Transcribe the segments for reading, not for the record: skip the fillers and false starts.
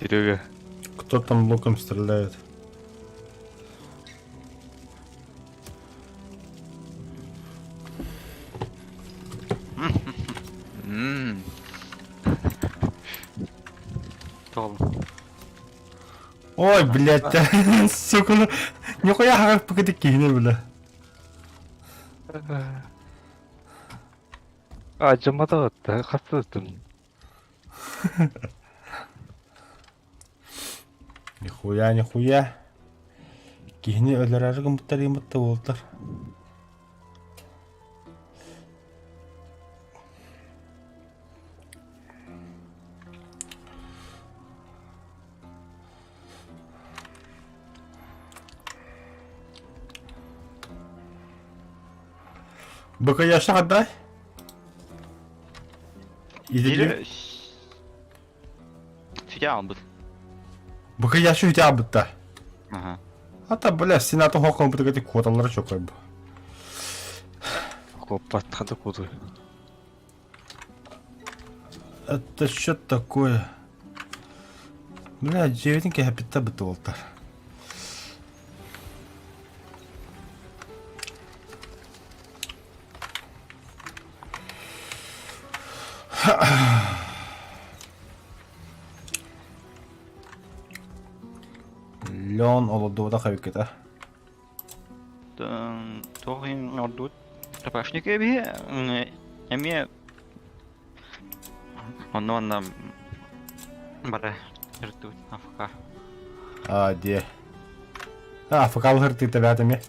Серега. Кто там луком стреляет? Тол. Ой, блядь, сука, ну, нихуя как покатить кине, бля. Acımadı hatta. Hastasın. Нихуя. Кине өлөрәрі гымыттар емытты болдыр. Быка яшы қандай? Бiri Sütü aldı. Быка яшы өте абытта. Ага. Ата, бля, сенаты хоқын бұты кәте квоталары çok қой бұл. Батқанды қуды. Это что такое? Бля, жеветінке әпітті бұты болтар. Леон олодууда қабекет, Тоғын ордуд. Тапашник эби. Эми. Онна бара иртуд афка. Де. Факал хырты табиаты ме?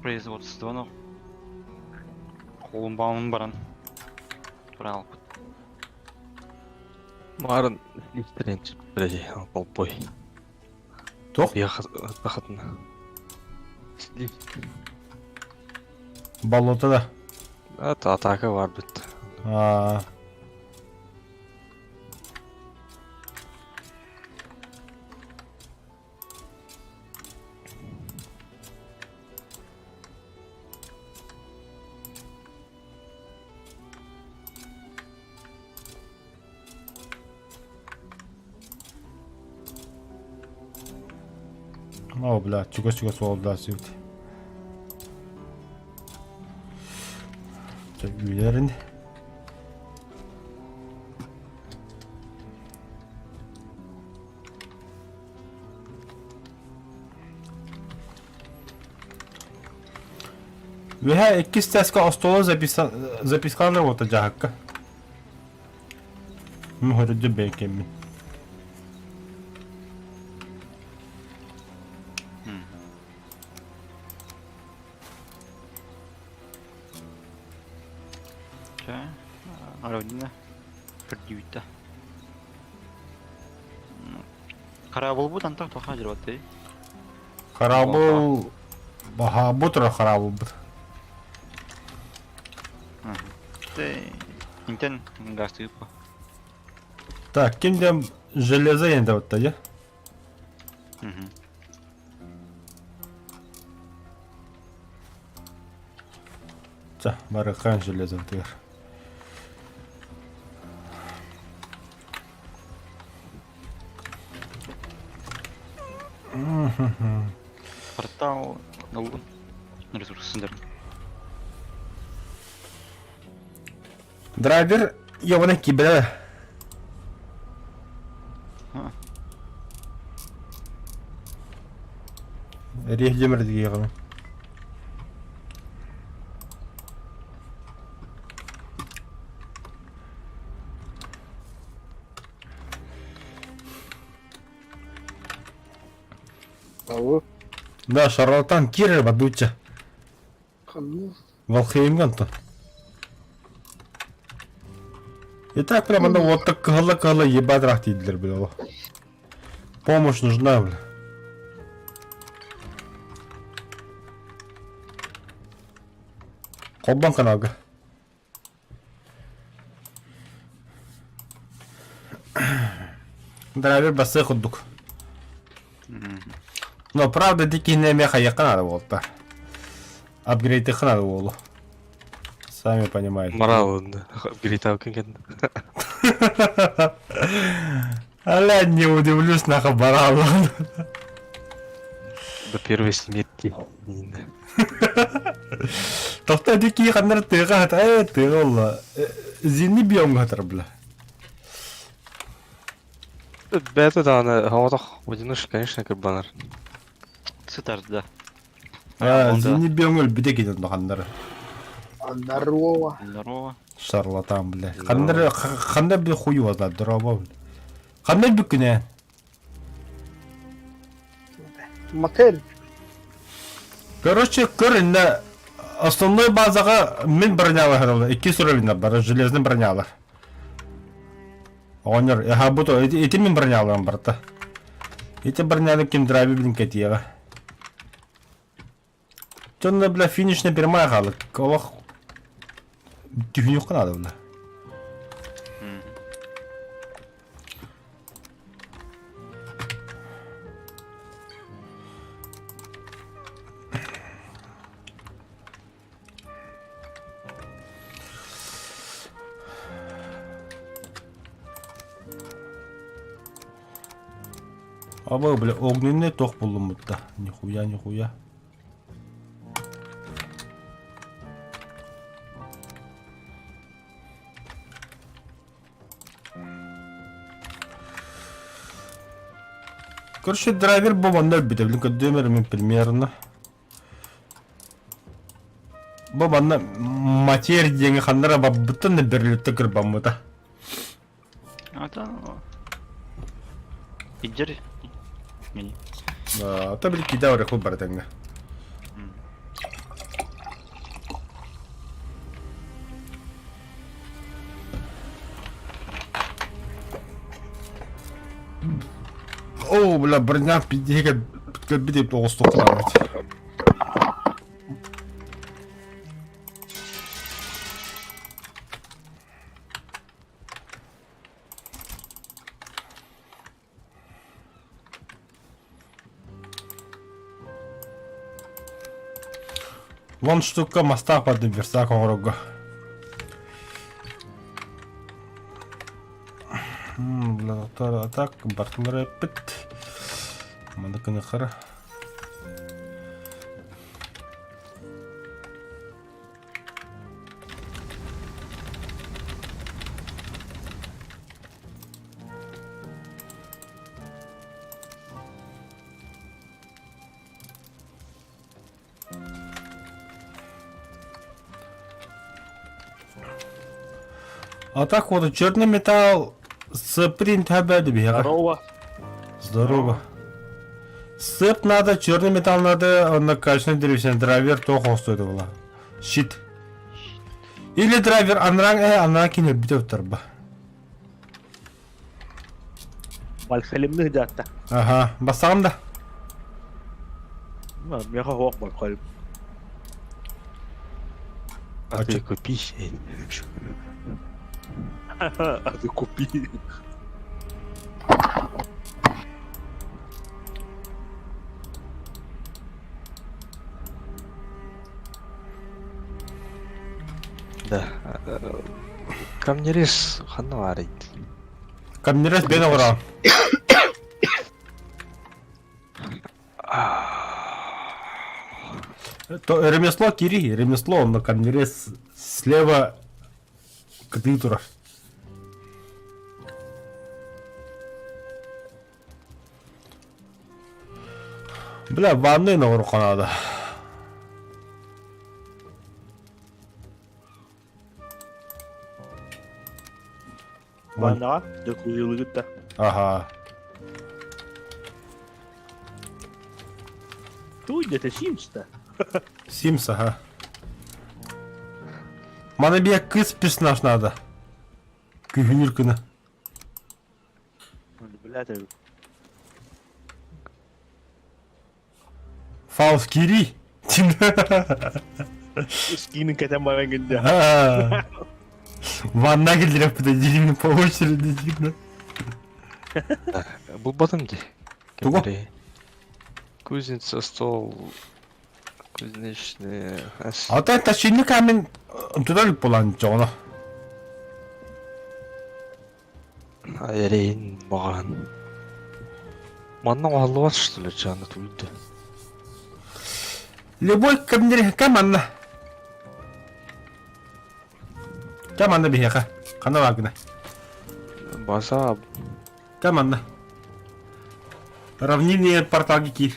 Производство, ну. Қолымбауын баран. Турал. Марын лифтеренчіп бірәже алпой. Тоқ? Бақытына. Болото да. Атака бар бітті. О, бля, чугас oldu daha sürdü. Üyelerin. Ve iki стеска осталось записали вот джака. Мы хоть дебекем. Родина. Продюйта. Карабул bu тантак тоха жүрөт. Карабул баха бутра карабул бут. Интен гасты по. Так, киндем железо енді вот да. За, барақан железо тегер. Портал налгын ресурсындар. Драйвер явно кибера. Рехдемір деге ғана. Алло? Да, шарлатан кирер бадуча. Қанну? Волхеймган-то. И так прямо ну вот так кала ебать рахтидлер, бля. Помощь нужна, бля. Колбан канага. Драйвер басы кудук. Мгм. Но правда дикий не меха яка надо болта. Апгрейд их надо болу. Сами понимаете. Морал, да. Грита кенген. Аля, не удивлюсь на хабаралу. До первой смерти. Тоқта дикий хандар тыга хат тыга олла. Зинни бьем хатар бля. Бета да, она хаватах одиночек, конечно, как баннер. Сытар, да. Зинни бьем өл биде кетен хандар. Здорово. Здорово. Шарлатан бля. Хандар бе хую вазна дроба. Хандар бүккіне. Мотель. Короче, көрінді основной базаға мен бронялы хырылды. 2 суровина бар, железный бронялы. Онер, буто, эти мен бронялы барта. Эти бронялы кем драйви блин кетиеға. Тонна, бля, финишне пермай қалы. Колақ түйінек қанады, бля. Мгм. Аба, бля, огненный тоқ болдым бұтта. Нихуя, нихуя. Короче, драйвер бабандар бите, блин, көдемер мен примерно. Бабанна материя деңі қандара баббыттан да бірлікті кір бамыда. Ата. Иджер. Мені. Ата білі кейда орек бұл бардаңға. О, бля, броня пидега биде тоғыстық қылавайды. Вон штука моста под верстак орога. Бля, так, бартындар әппіт. Манда күні қара. А так вот, черный металл с принт обеда бега. Здорово. Здорово. Сып надо, черный металл надо, он накачанный древесный драйвер, то стоит было. Щит. Или драйвер, она кинет битов торба. Малхалимны датта. Ага, басам да. Мяха хок малхалим. А ты купи. А ты купи. Да. Камнерис ханаварит. Камнерес бена вора. То ремесло Кири, ремесло, он на камнерес слева катитура. Бля, ванны на урока надо. Ванна, докузилы гитта. Ага. Туй, где-то Симс-то. Симс, ага. Мана бия кыз персонаж надо. Күйгенер күні. Бля, ты... Фаус Кири. Скинен кетен баран генде. Ванна келдіріп бұда дегенмен по очереди дегенмен. Бұл батым де. Туго? Кузница, стол, кузнечный. Одоо та шинэ камин тудалып болан жоно. Айрейн баған. Манна аллыват, что ли, чаны туйды. Любой камнери каманна. Каманна бихека. Кана вагна. База, Каманна. Равнение порталгики.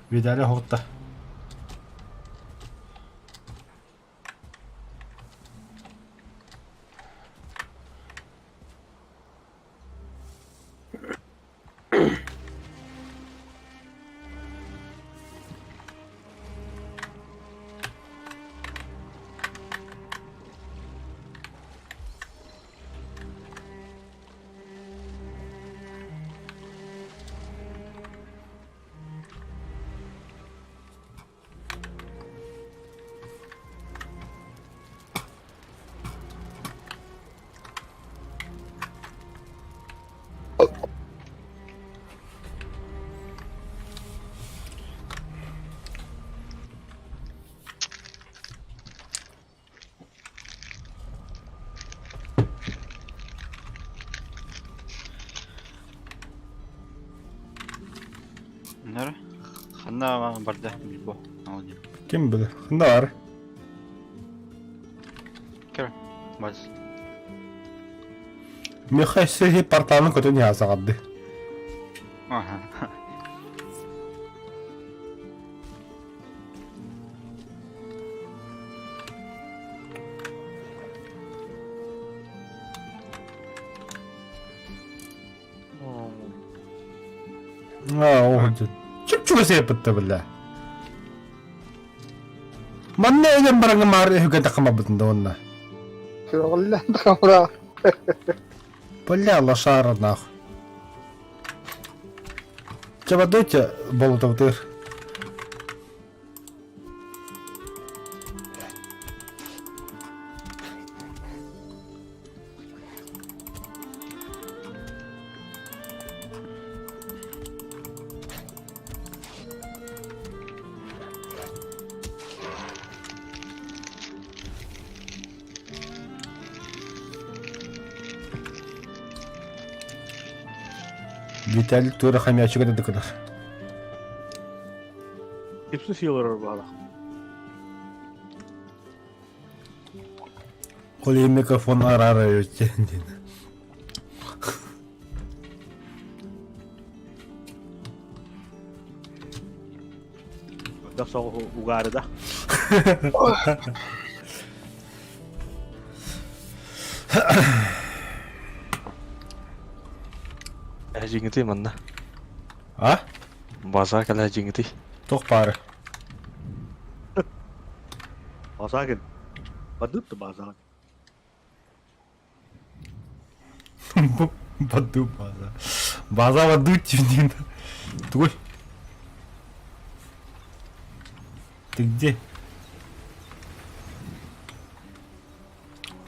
Видали хотта. Нэр ханна барда билбо. Алди. Ким биlir? Кында бар? Кер. Баз. Мехайсы порталын көтөн язагады. Аха. 춥추고서 예뻤다 볼라. 맞네 이건 바랑 말을 해가 딱만 붙는다 왔나. شغلة خمرة. 볼라 الله شارنا. جبدوت بولتوتر. Виталий тура хамячыга да дыкыдыр. Hepsini sıyılır bağla. Коли микрофон арара өткен. Nasıl ugarda? Жиңити манна. А? База кала жиңити. Тох пары. Basakin. Badut da basakin. Баду база. База баду тюнин. Твой. Ты где?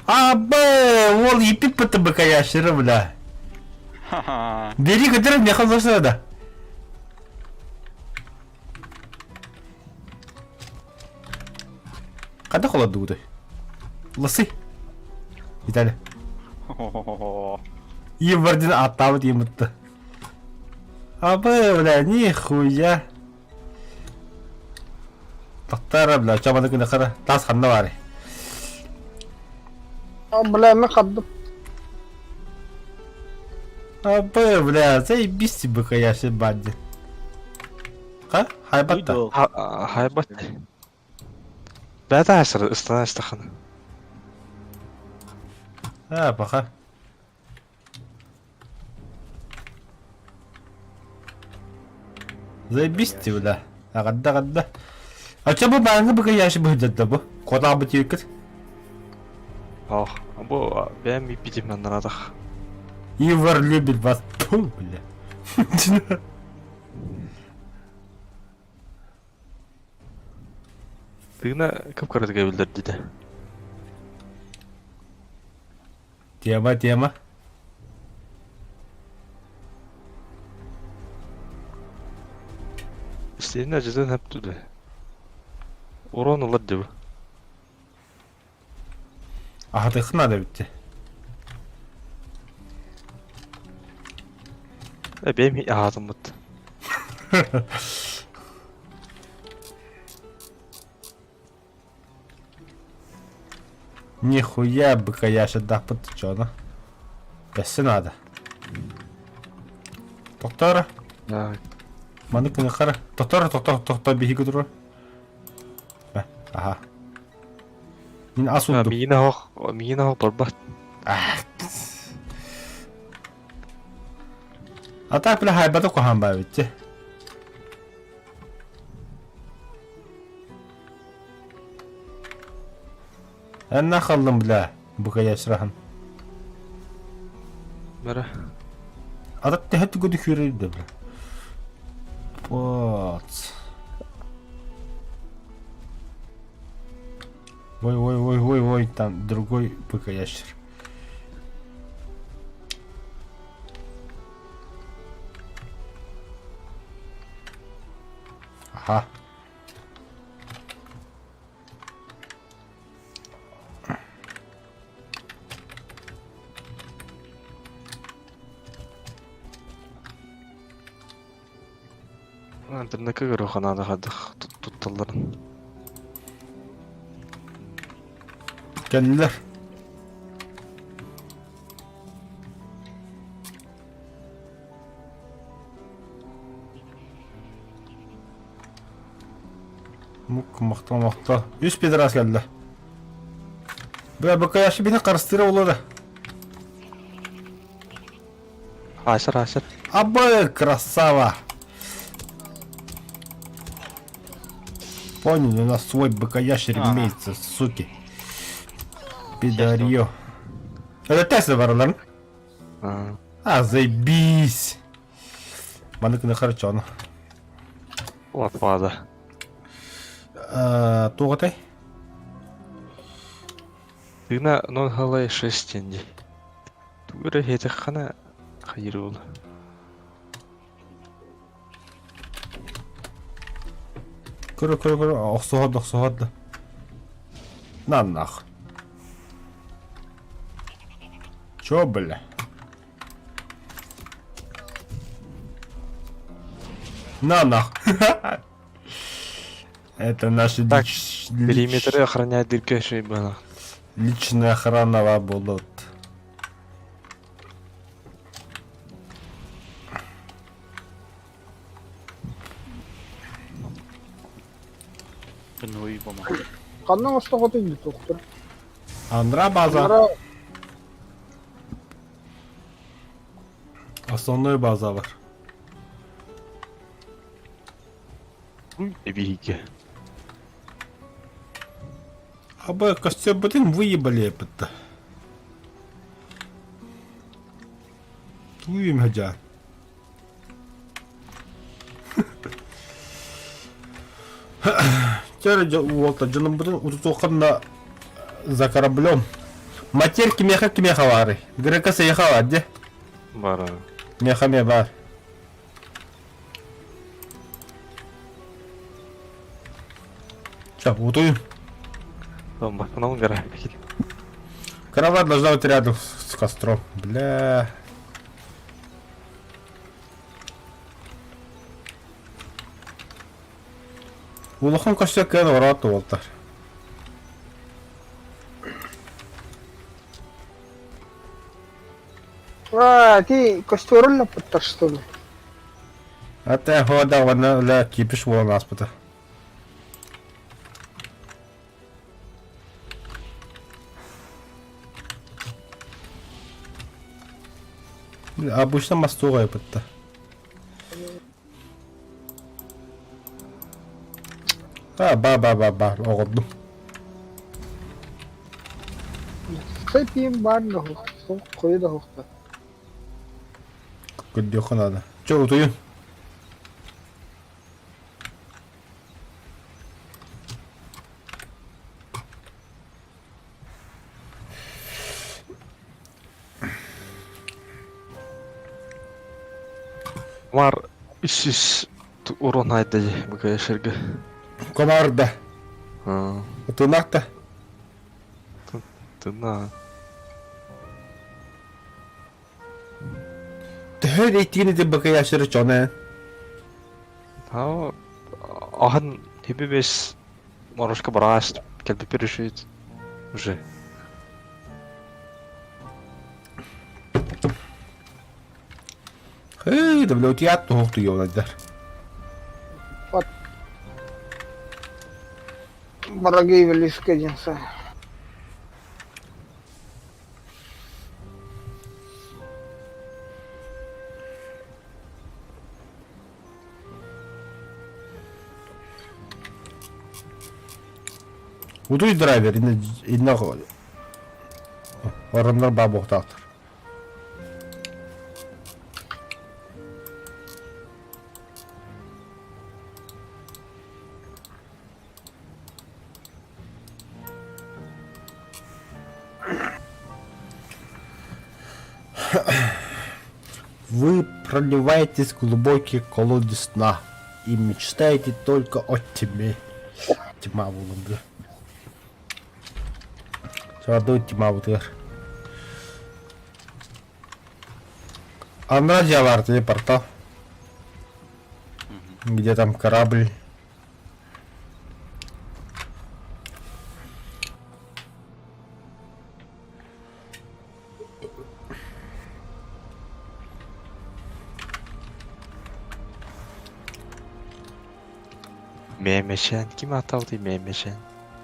Абе, ол ипик пыты бакаяшыры, бля. Ха-ха. Бери, который мне холодно да. Когда холодно будет? Лысы. Виталий. Хо-хо-хо-хо. Ем вардин аттабыт емітті. Абы, бля, нихуя. Тахтара, бля, чаманы күні қара. Тас қанна бары. Бля, خدم. Абы, бля, заебись быкаяши бадди. Ха? Хайбатта. Uydu. Haybat. Bäde asır ıstana istaxana. Ha, baxa. Заебись, бля. Агадда. А чё bu bana bыкаяши быдадда bu? Koda bu tiyikit. Oh, bu ben bir bilim anladık. Ивар любит вас. Фу, бля. Tığına kıpkırdığa bildirdi de. Тема. İstediğin acıdan hep düdü. Oran olar diyor. Ахтыхна да битти. Benim ağzım mıttı. Нихуя быкаяши дапыт чё на? Бесси надо. Тоқтора. Ya, Маны күні қара. Тоқтора бейгі тұру. Аха. Мен ас ya ұлдым. miyine hok barbat. Ата білі хайбады қоған ба бітті. Әнна қалдым білі быкаяшырахан. Mere. Адат тәхетті көді көрейді білі. Вот. Ой, там другой быкаящер. Ага. Tırnakı göre kanada kadık tuttuların. Geldiler. Мақта. 100 пидорас geldi. Bu yaşı beni karıştırı olur. Haşır. Абы, красава! Понял, у нас свой быкаящер имеется, суки. Пидорьё. Это Тесла варлан? Заебись! Манık ne харчон. Вот вада. Туғатай? Tığına non halay şestendi. Tuğra hete xana hayır ol. Көрі. Оқсуғады. Нах. Чё, бля? Нах. Это наши Так, Периметры охраняет дырка шейбана. личная охрана будут. Ben oyu bama. Kandan устав değil doktor. Андра база. Bunlara Основной база var. Эбиге. Абы, костюм блин выебали это. Туем хажа. Вчера вот джаном блин утуханна за кораблем. Матерки меха вары. Грека съехала, где? Бара. Меха бар. Сейчас, утуем. Там бахнал гора. Кровать должна быть рядом с костром. Бля. Улахан көстөккен орат болтар. Ти костюрын лапыттар, что ли? Ата хода вана ла кипиш болан аспыта. Обычно мастуга yapıttı. Ба, оғырдым. Цепием бар да хук, кое да хукта. Күдде қынады. Чоу, тұйын. Мар ис урон айда бага шерге. Комарда. А, Тунақта. тына. Төхөр етігіні де бақы яшыры чоны. А ахан хебебес морожка бараш, келбе перешит. Уже. Хей, да блядь, я тоқты еуладар. Враги велиска единца. Удуй драйвер, инна орындар ба боқтақтыр. Вы проливаетесь в глубокий колодец сна и мечтаете только о тьме. Тьма булынды. Садой тьма бутыр. Анразия бар, телепортал. Где там корабль? Мемешен ким атауды мемешен?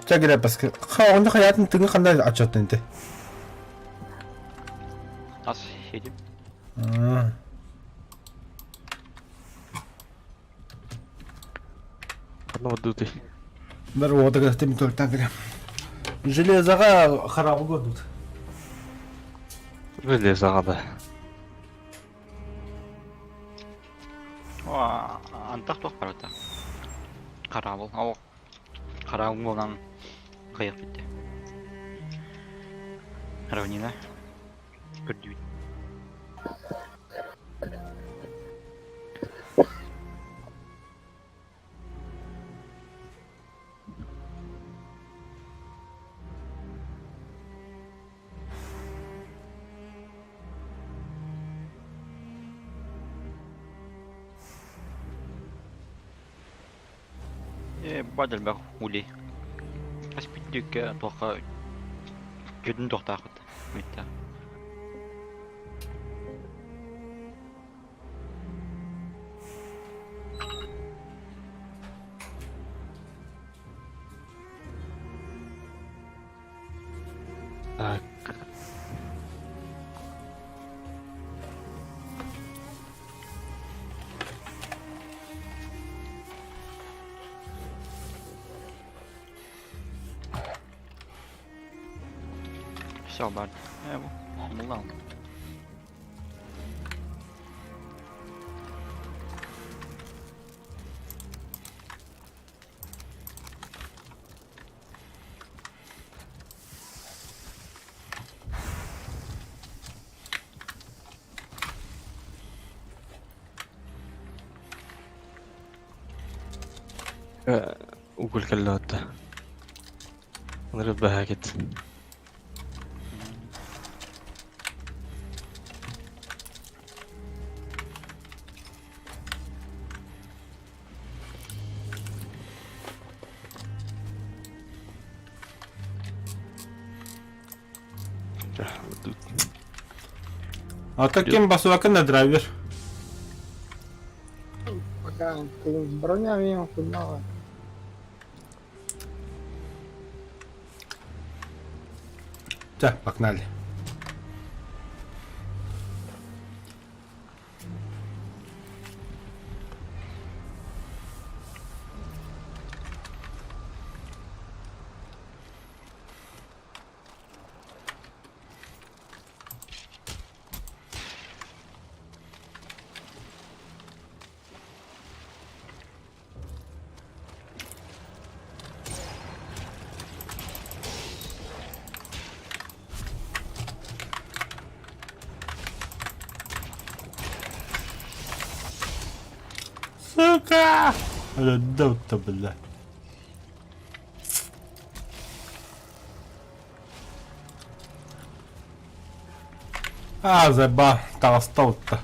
Чагыра баска. Онда хаятын тыңы қандай ачатын те. Ас хедим. Одного дуды. Бір одыға тем төлтен кірем. Железаға қарабы көрдік. Железағада. Антақ тоқ барата. Қарабыл. Ау. Қарабыл болған қайық бітті. Равнина. Көрдүй. Бадал бақ улей. Аспиттік тоқа жүдін тоқтақыд. Өйтті. Так. Все, бад. Мулан. وقول كلات. نربها كده. тут. А таким басуакын на драйвер. Пока ты броня мимо футбола. Так, погнали. Сука! Реддоута, бля. Заба, толстовка.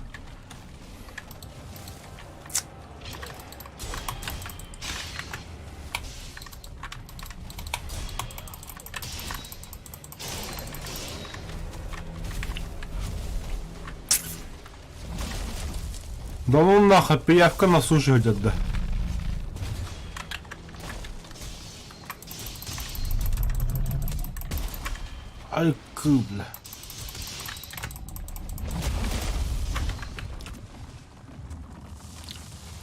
Да ну нахуй, пиявка на суше идет, да. Ай, бля.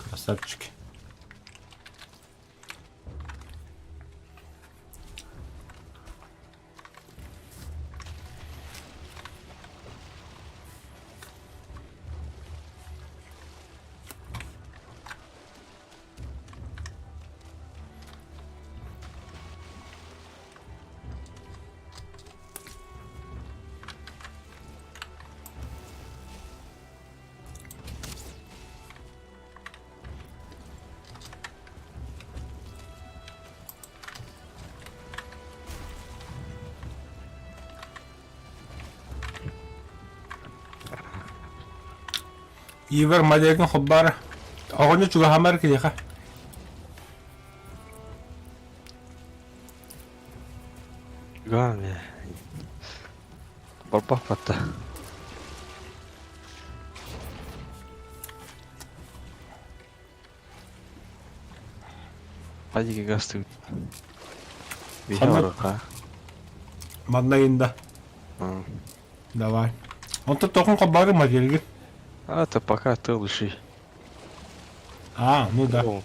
Красавчики. Ивер мадягын хоббара. Огоны чуга хамар кидеха. Гане. Барбах патта. Хадиги гасты. Вихараха. Маднагинда. Давай. Он тут тохон хоббары мадягын. А, это пока ты лучший. Ну да. О.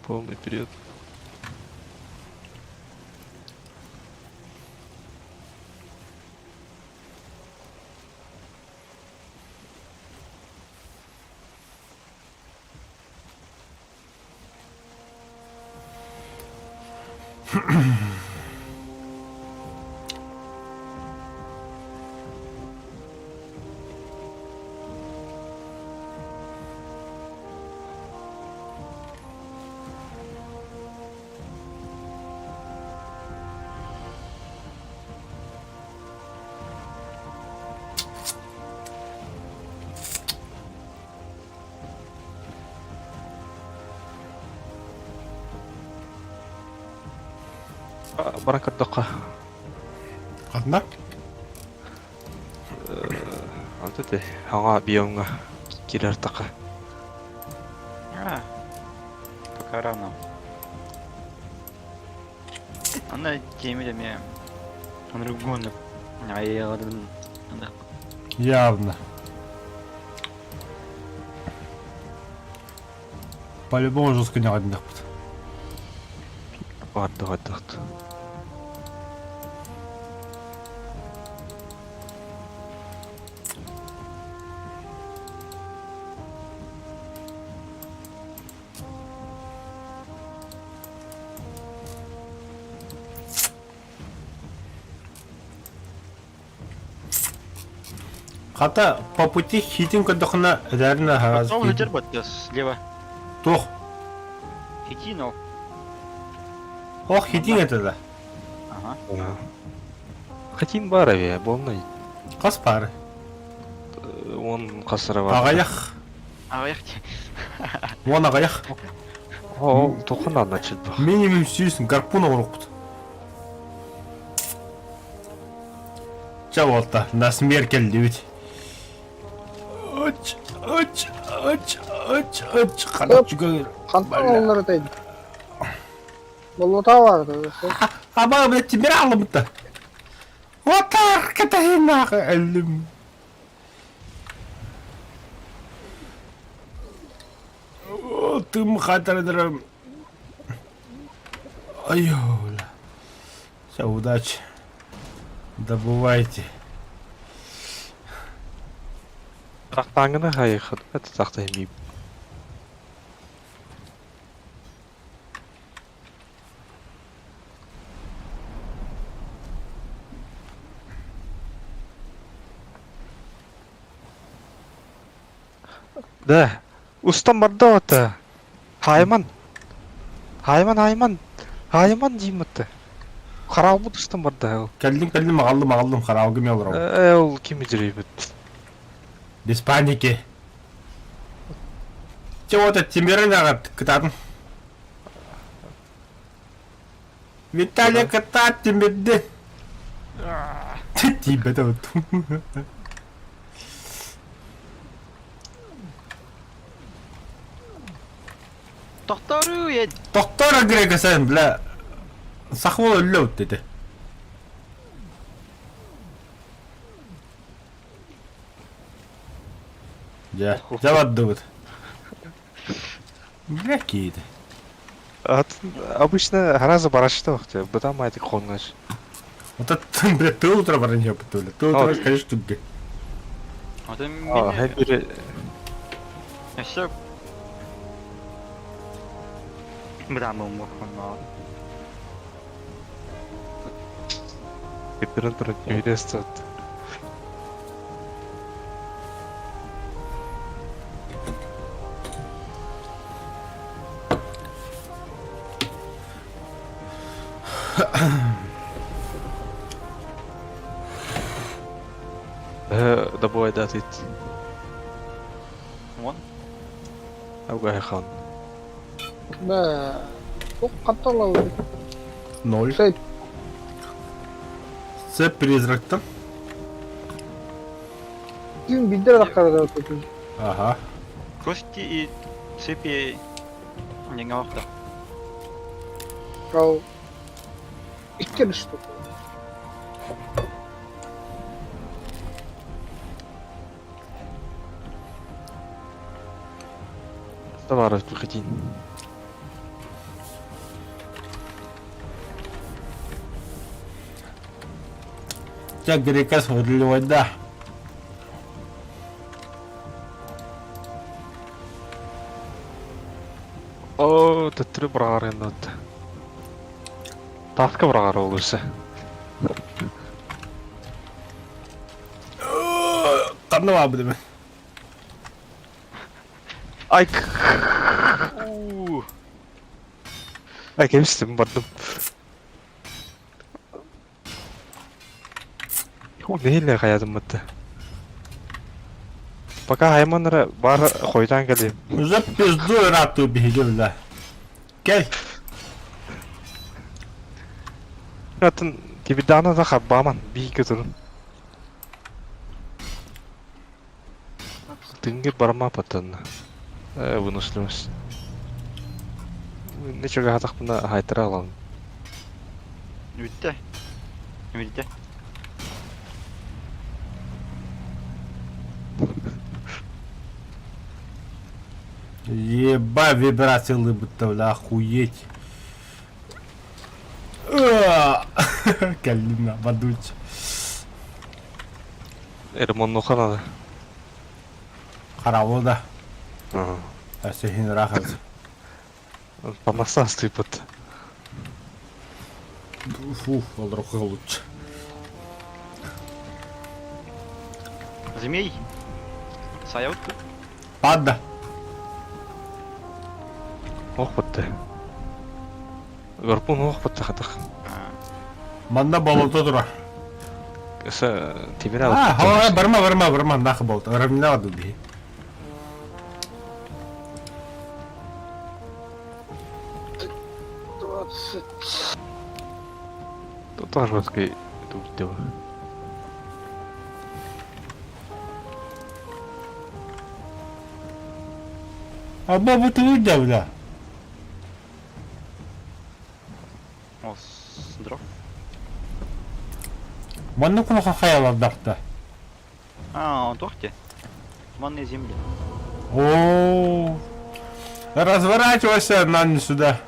Полный вперед. بركة دقة Одна? أنت هوا بيوم كيلر دقة Пока рано. Она темирами. Он ругон. А я ладно. Явно. По-любому жестко не один доход. وهدخت Хата по пути хитин кодохна реально раз. Потом летер вот слева. Тох. Хитинов. Ох, хитин это да. Ага. хотим барове болмай Кас пары. он касыры бар Ағаяқ. А яхте. Вон ағаяқ. Ол тоқынан начал баг. Минимум сүйсін гарпуна орықпыт. Чаволта, на смерть келдебит. Оч. Қанат жүгер. Қантан олары дейді. Бұл ота барды. Аба, блядь, тебе алымды. Отар, катайнағы әлім. Тым қатырдырым. Айола. Все, удачи. Добывайте. Тақтаңына хайықын. Это тақтай мейм. Да, устам барда ота. Хайман деймітті. Қарау бұд устам барда. Кәлдім, мағалдым, қарауғы мел ұрау. Ол кемі жүрейбіт. Без паники. Чего-то темберина кататын. Виталий катат темберді. Тибеді өттім. Тоқтару ед. Доктор Грега сен, бля. Сақвол өлі өт деді. Жавадды бұд. Бля, кейді. Обычно раза барашты вақты. Бұдан майды қонғаш. Вот это, бля, ты утро баранья бітті, бля. Ты утро, конечно, түгге. Одан Хай мен... бірі... Яшап. Бұдан мұң мұққан. Бірін үйресті өтті. Добывай датыт. Вон. Ауға хан. Бә, тоқ қантан олары. 0. Сэп. Сэп призрактан. Түйін билдер аққарда өтетін. Ага. Кости и цепи... Неңа вақта. Қау. Иккен ішті. Товаров приходи. Тебя Грека выдливать, да. О, төттүрү бурагар енді өтті. Тасқа бурагар олырсы. Қанды ма бұды мен? Ай, ай, кемістім бардым. О, нейлі қаядым бұтты. Пока хайманыры бар қойдан келейм. Уже пизду рату бейді, бля. Кел. Атын кебедана да қаббаман, бейгі тұрын. Тыңге барма паттанна. Выносливость. Ничего хатақ бұна хайтыра алам. Үтті. Үтті. Еба вибрации лыбыта, бля, охуеть. Калина, бадуч. Ремонт нұқанады. Қарауы да. Әсехин рахат. Помаса стыпат. Фу, ол рухы лучше. Змей. Саяут. Падда. Оқ бітті. Гарпун оқ бітті қатық. Манда болото тұра. Кісі темір алып. Хауа, барма, нақы болды. Ұрымына ваду бей. Тотаргоской тут дела. Абба bu tüy devle. О, дров. Манны кулака хаялардакта. А, он тохте. Туманные земли. О, разворачивайся, Нанни, сюда.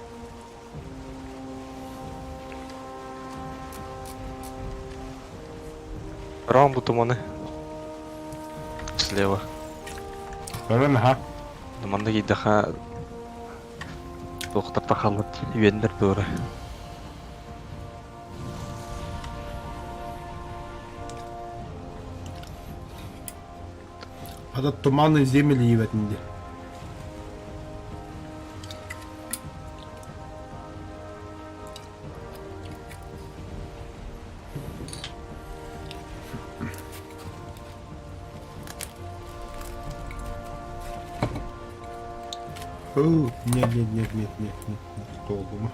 Рамбу туманы. Слева. Görün ha. Туманда гейдаха. Доктор тахалат. Вендер дора. Hadi tumanlı zemili yivetindi. Нет, долго.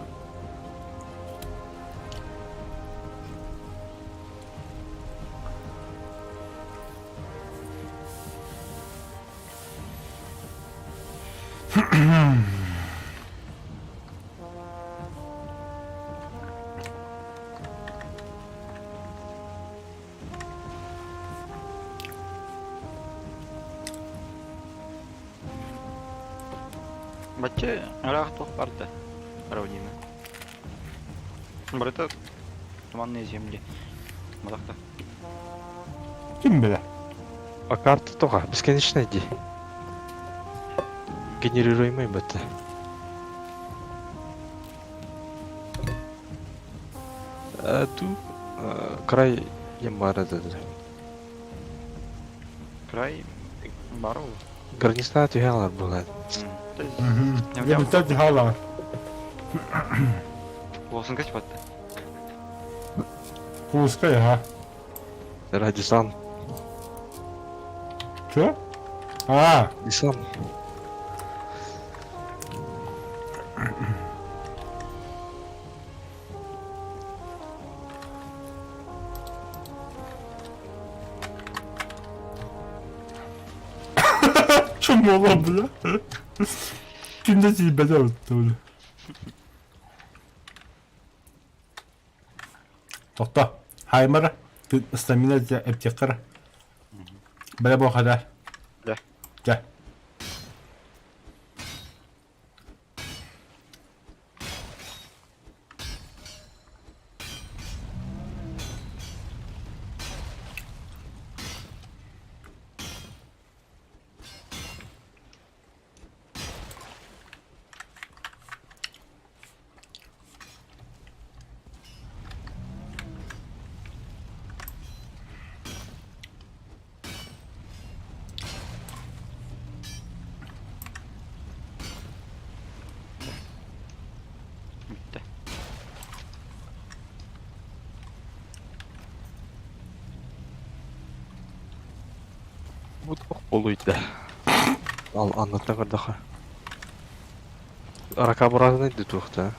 Баче, рахтов парта. Равнина. Это туманные земли. Мадахта. Kim bilir? А карта тоха. Бесконечно иди. Генерируемый бета. Ту край ямара да. Край Бару. Гарнисна тюхалар была. То есть, Hı. я Yemin tadı hala. Лосын кач батты. Пускай, ha. Радисан. Что? А, Дисан. Чем мало, бля? Kimde zilbede öttü öyle. Tohta. Haymara. Stamina eptekara. Böyle bu kadar. Gel. Gel. Bitti. Bu da oluydu. Al anlatma kardeşa. Ракообразный тухта.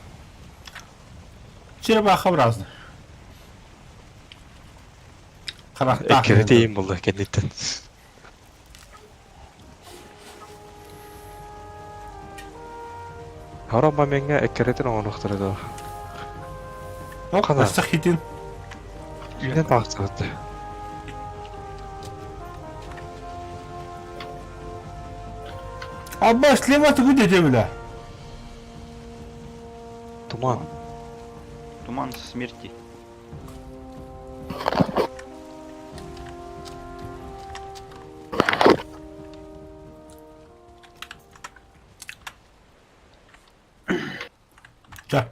Черепаха разный. Каракта. Экертейim buldu kendinden. Harama menga ekeretin onuqtırdı. O kadar. kadar. Hidin. Yine baktırdı. Abba слева ты где бля? Туман. Туман смерти. Gel.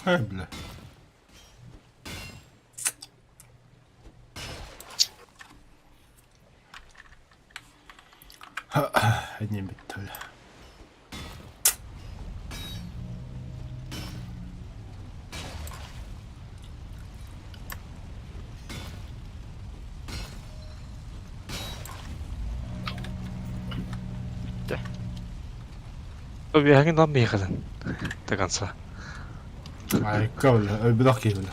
Hay bile. Не bitti öyle. Öbüğün lan bir yıkadın. Takansa. Ay kavla. Bir dakika kavla.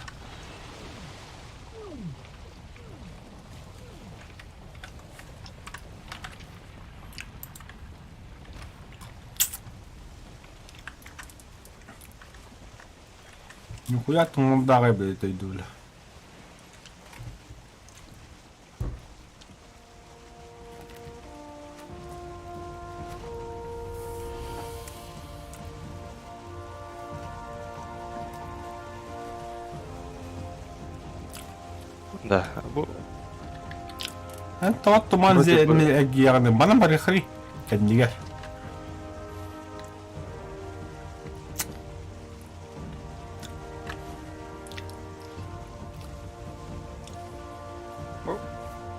Нихуя ты мудак, блядь, это идуля. Да, bu انت وطوا ما Вроде نزل бы- من يعني ما انا مريخري كان نيجر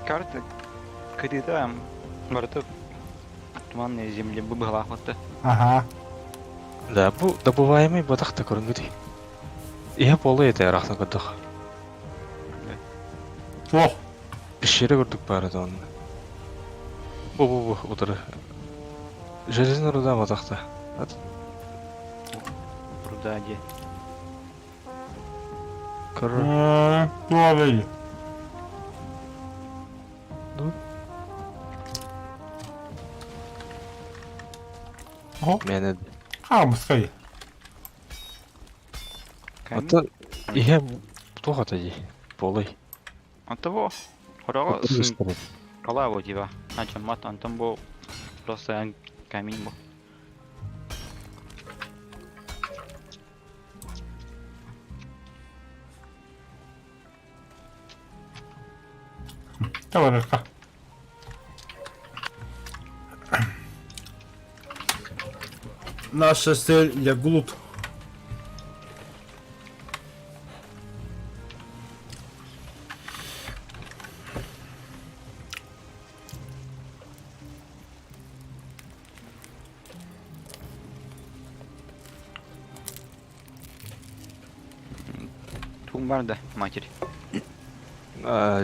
Карта кредита барыты туманные земли была охота. ага да, bu добываемый батах та көрүнгүдүй. Ihe болу ете арахна көрдүк. о Пещере көрдүк бары да onu. Bu утыры. Железный руда батахта. Руда где? Көрөр. ну вели Ну. о Мени хамской ата ihe тухата ди. Болой. От того, хорого сын калаву типа. Начал мат, антон был просто камень был. товарища наша цель Ягулут. Тум бар да, матерь.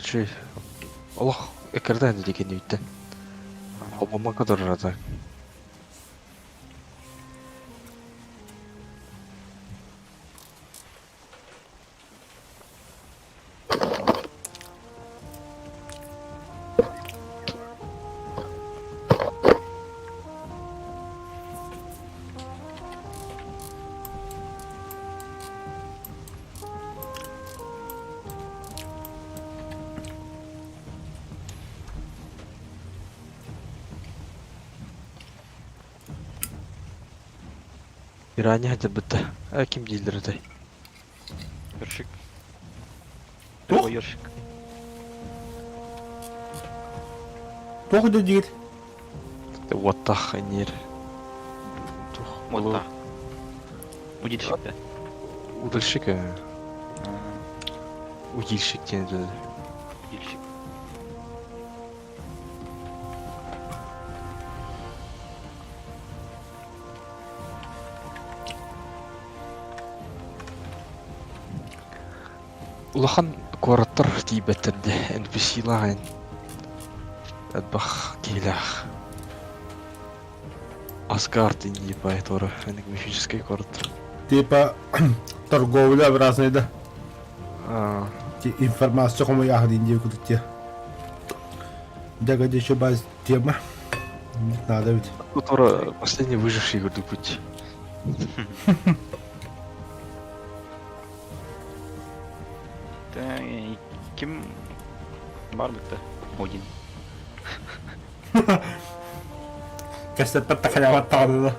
Чүй. Олох экерде энди деген үйттен. Обама кадыр рада. Пирания хәдә бітті. Ким дейдер дай. Ершик. Тух? Ершик. Тох да дигит. Ваттах энер. Тух. Вот так. Удильщик, да. Удальщик. Удильщик тенді. Удильщик. Улахан куараттар тибеттерде NPC лагайн. Адбах кейлах. Асгард инди байтора, энек мифический куараттар. Типа торговля в разные да. Информация кому я ходил где куда те. Да где еще баз тема. Надо ведь. Кутора последний выживший гордый путь. Да, ким бар бітті? Один. Кастет паттахаяват тағады да.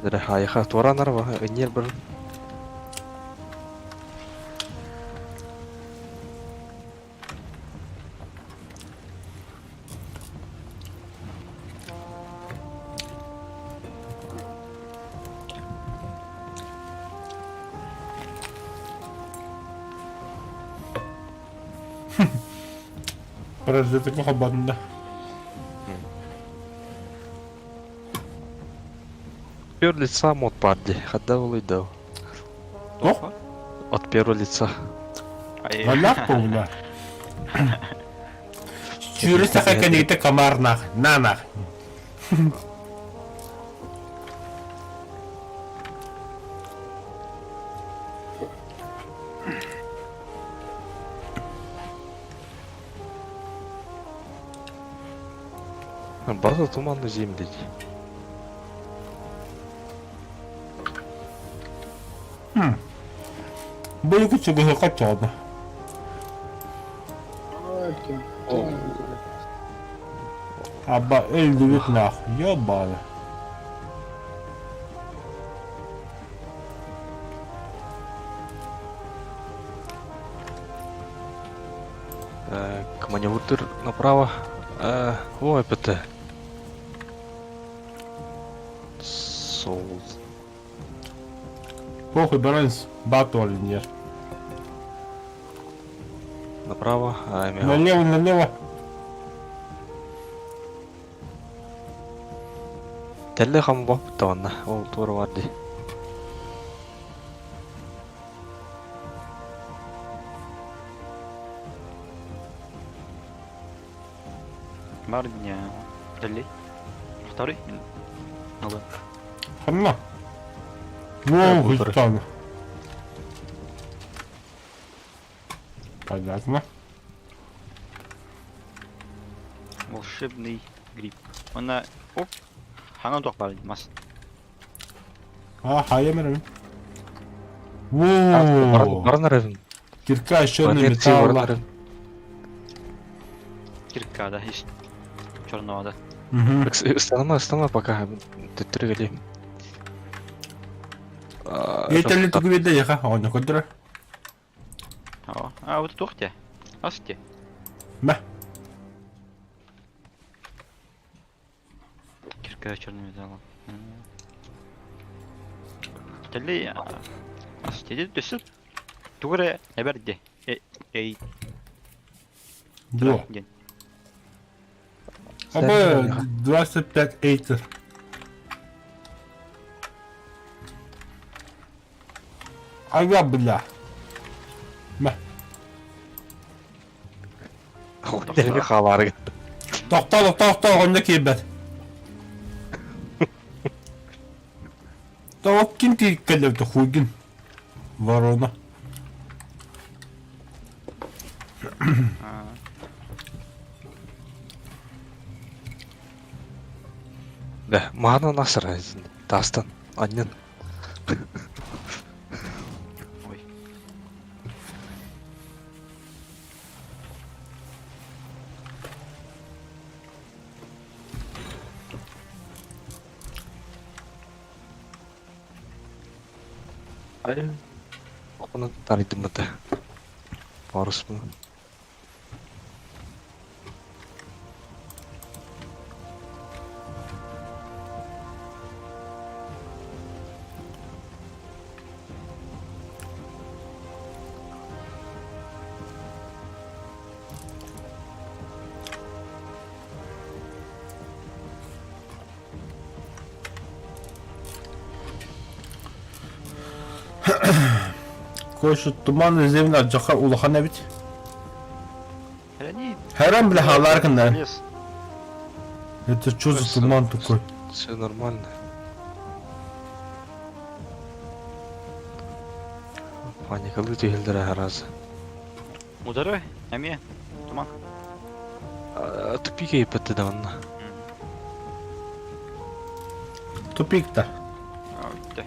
Дәрі хайыға туаранар ба, өнер бір. Паразиты махаббатында. Первого лица мод парди, хадда улайдау. О, От первого лица. валяп повля. Чүрис такая канита комарнах, нанах. База туманной земли. Бұл күтсігі қатшады. Окей. Абба өлді бет нах, ебалы. Командир направо. Ой, ПТ. Соул. Похуй, баранс, бату олинер. Направо, Налево, налево. Тәлі қамы болып таванна, ол туыры барды. Бар не дали. Второй. Алло. Ханна. Воу, выборы. гыстаны. Понятно. Волшебный гриб. Она оп. Хана док бар мас. Хая мерем. Воу. Барнар evin. Кирка черный Барнар металл. evin. Кирка да есть. Черного да. Станама пока. Тетіргелі. Етелі түгі беді еға, оны көдірі. А вот тухте. Асте. Мә. Кирка черный металл. Тали асте де төсіп. Тугре эберде. Эй. Бұ. Ген. Абы 25 эйтер. Ага, бля. Мә. Дәрге қалары. Тоқта, онда кейбәт. Тауық кем тейік кәлеуді хуйгін. Ворона. Бә, мағана насыр әзін. Дастан, аннен. Ой. Ай. Оны тарайды мұты. Барыс мұны. Koşu tuman üzerine acaka ulahan evet. Они Her an bile halar kından. лес. Это что за туман такой? Все нормально. Паникалы тегілдері әразы. Удары, әме, туман. Тупик ейпетті да онна. Тупик-то. Да.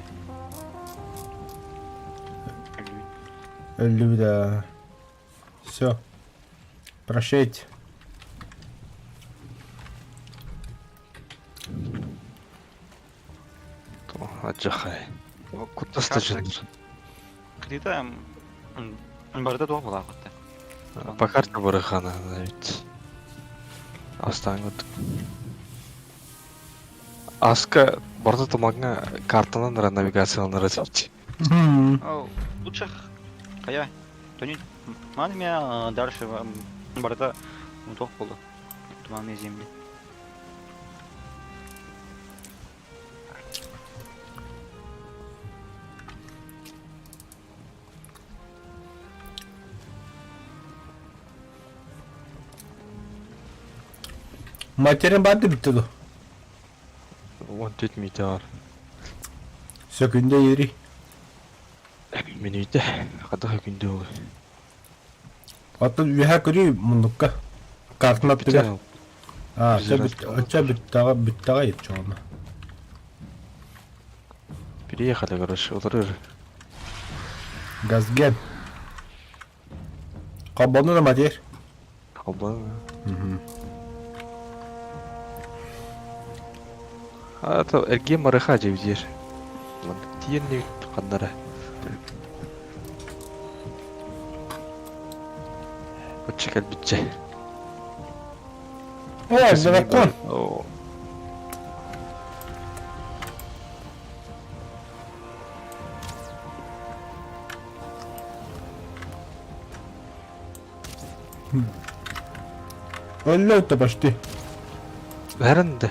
Люда. Все. Прощайте. Аджахай. Кутасты жындыр. Где-то барда дома была вот. По карте бұрыхана, навіть. Астан көттік. Аска барда тумағына картынан навигацияланыр әзіпті. Лучше кая. То не ман меня дальше барда удох было. Туманные земли. Материн барды биттеді. 14 мете бар. Сөкінде ери. Мен үйде қадығы күнде ол. Аты виха көрі мұндыққа. Картын аттыға. Оча биттаға ет жоғына. Переехали, короче, отырыр. Газген. Қалбаны да матер. Қалбан. Это эрген марыха жевдер. Тиенне қандары. Отчекал бітче. О, дракон. О. Өлі почти. Бәрінді.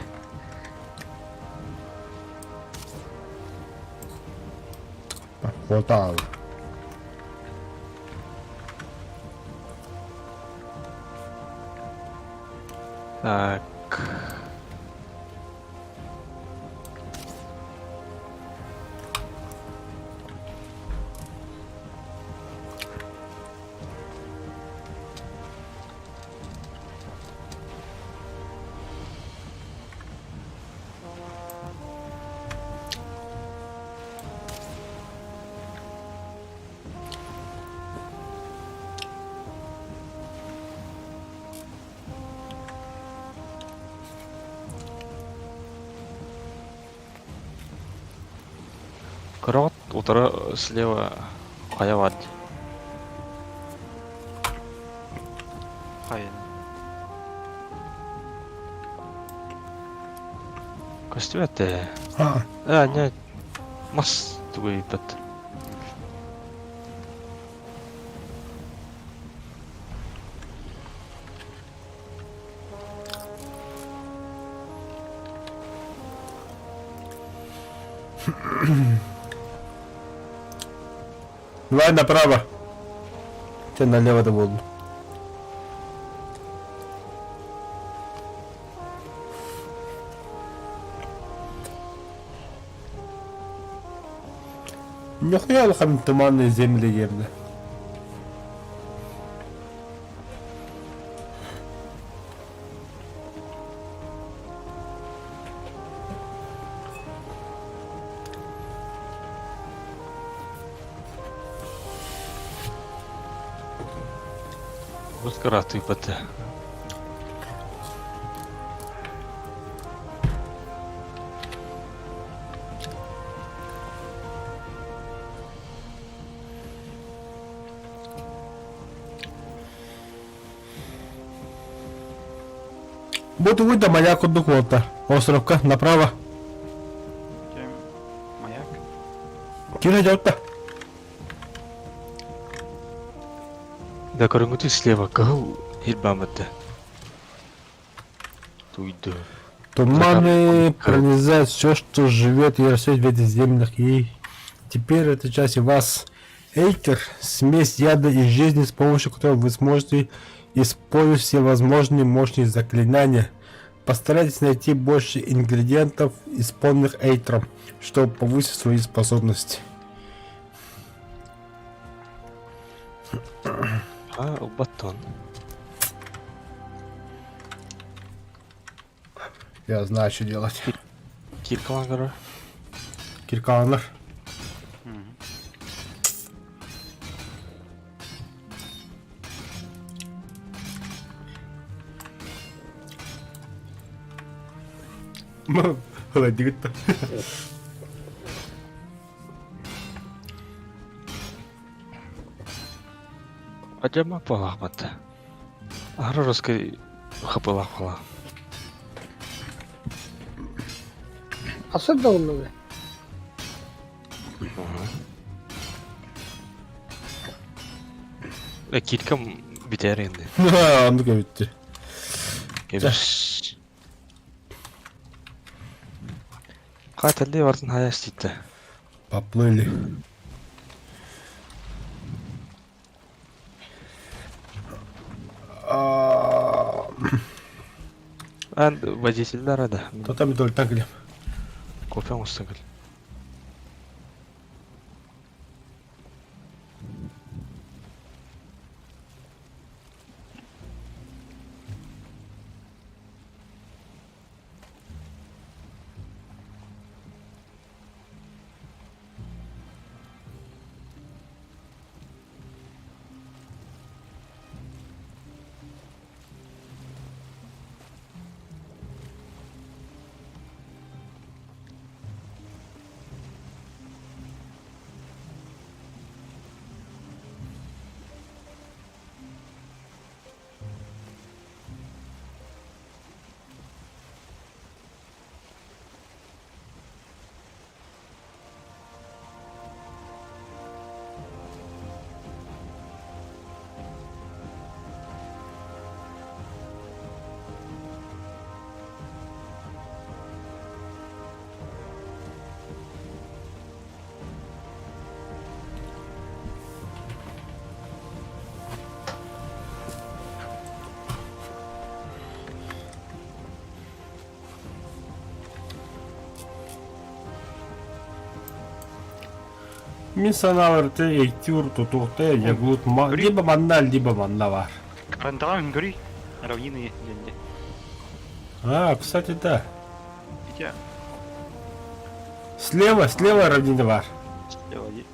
Вот ал. Так. Карават утра слева хаяват. Қайын. Костюмете. А, Не. Мас тугой бет. давай направо. Те налево да буду. Нихуя лохам туманные земли явно. Вот каратый бет. Буду выйти маяк от Дуквота. Островка направо. Кем? Маяк? Кира идет-то. Да көрінгіті слева кағыл елбамыды. Туйду. Туманы пронизают все, что живет и растет в этих землях. И теперь эта часть вас. Эйтер, смесь яда и жизни, с помощью которой вы сможете использовать все возможные мощные заклинания. Постарайтесь найти больше ингредиентов, исполненных Эйтером, чтобы повысить свои способности. Батон. Я знаю, что делать. Киркалангара. Кирканер. Мгм. Холодильник-то. Acaba palak mata. Harus ke kapalak pala. Asıl da olur. Kirkam biter endi. Anlık bitti. Gebis. Qatalli бардын хаяш дейді. Поплыли. And водительдер ада. Тота мен өлтен келем. Кофе аңыстан кел. Мен саналарды әйтеуір тұтуқта яғлут либо манна бар. Рандаган гори. Равнины денде. А, кстати, да. Хотя, Слева равнина бар. сделали.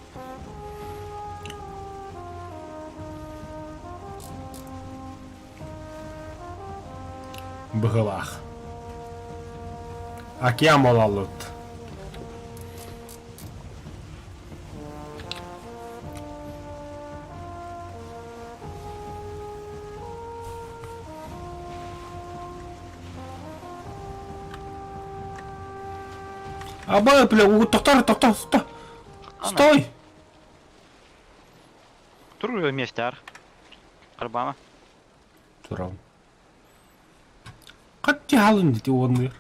Бұғылақ. Океан болалыд. Абай, бля, тоқта. Стой! Тур местер. Арбама. Тұрам. Қатты халын дейді оны.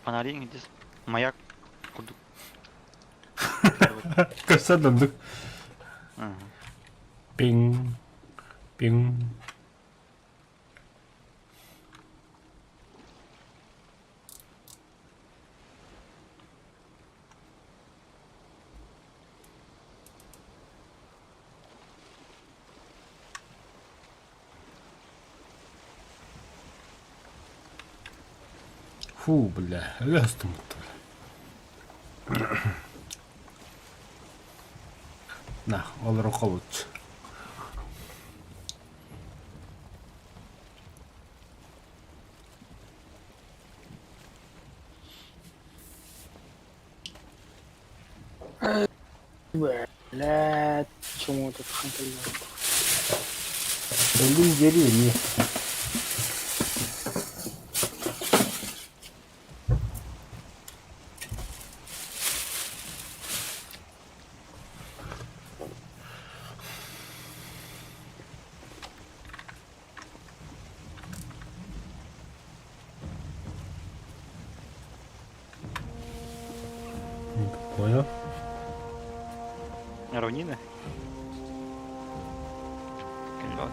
Фонари здесь. Маяк. Кудук. Көрсәдімдік. Ага. Пинг. Фу, бля, лестом. На, олар оқалыч. Блядь, почему тут контролирует? Блин, деревни. Понял? Равнины. Лед.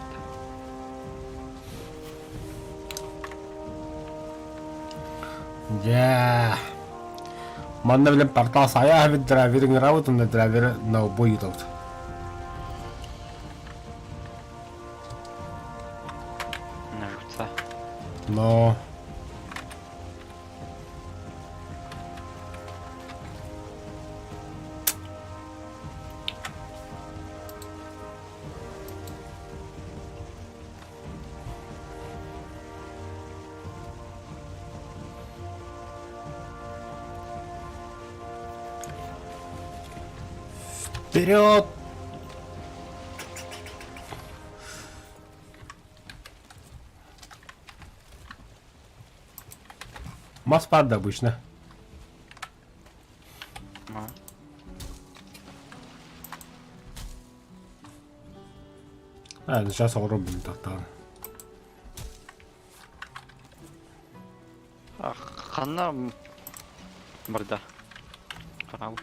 Я. Манна билен портал сая хавит драйверин работу на драйвер на бой идут. На жильца. Но вперед! Маспад обычно. Ну. А, сейчас уробим так-то. Хана. Барда. Карабу.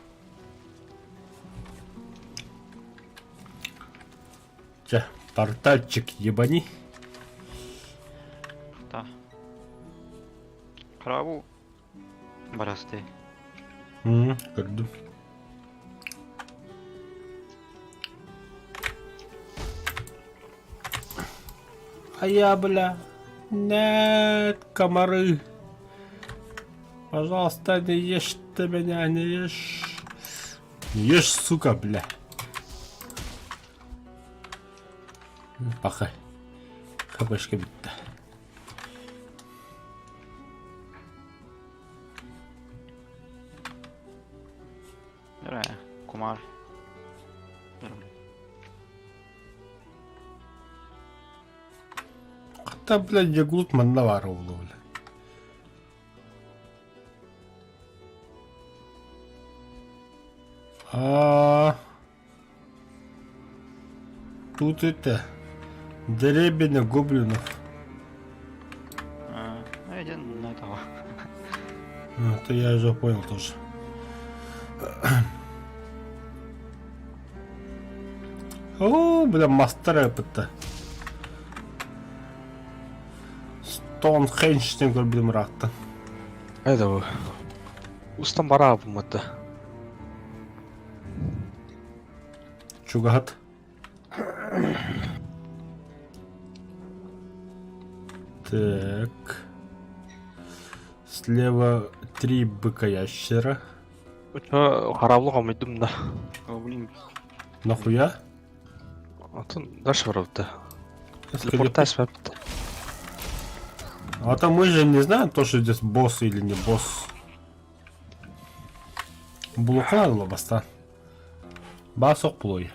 Ча, портальчик ебани. Та. Карабу. Барасты. Көрдім. А я, бля. Нет, комары. Пожалуйста, не ешь ты меня, не ешь. Не ешь, сука, бля. Пока. Хабашка битті. Ре, Кумар. Hatta, блядь, Ягут манда бар олы, бля. Тут это деревня гоблинов. Один на этого. Это я уже понял тоже. О, бля, мастер это. Стоунхендж деген көрбедім рақта. Қайда бұл? Устан бара бұмыды. Чугат. Так. Слева 3 быка ящера. Қараблы қамайдым да. Блин. Нахуя? Атын дальше бар бұдды. Телепортация бар бұдды. А там мы же не знаем, то, что здесь босс или не босс. Блока лобаста. Басок плой.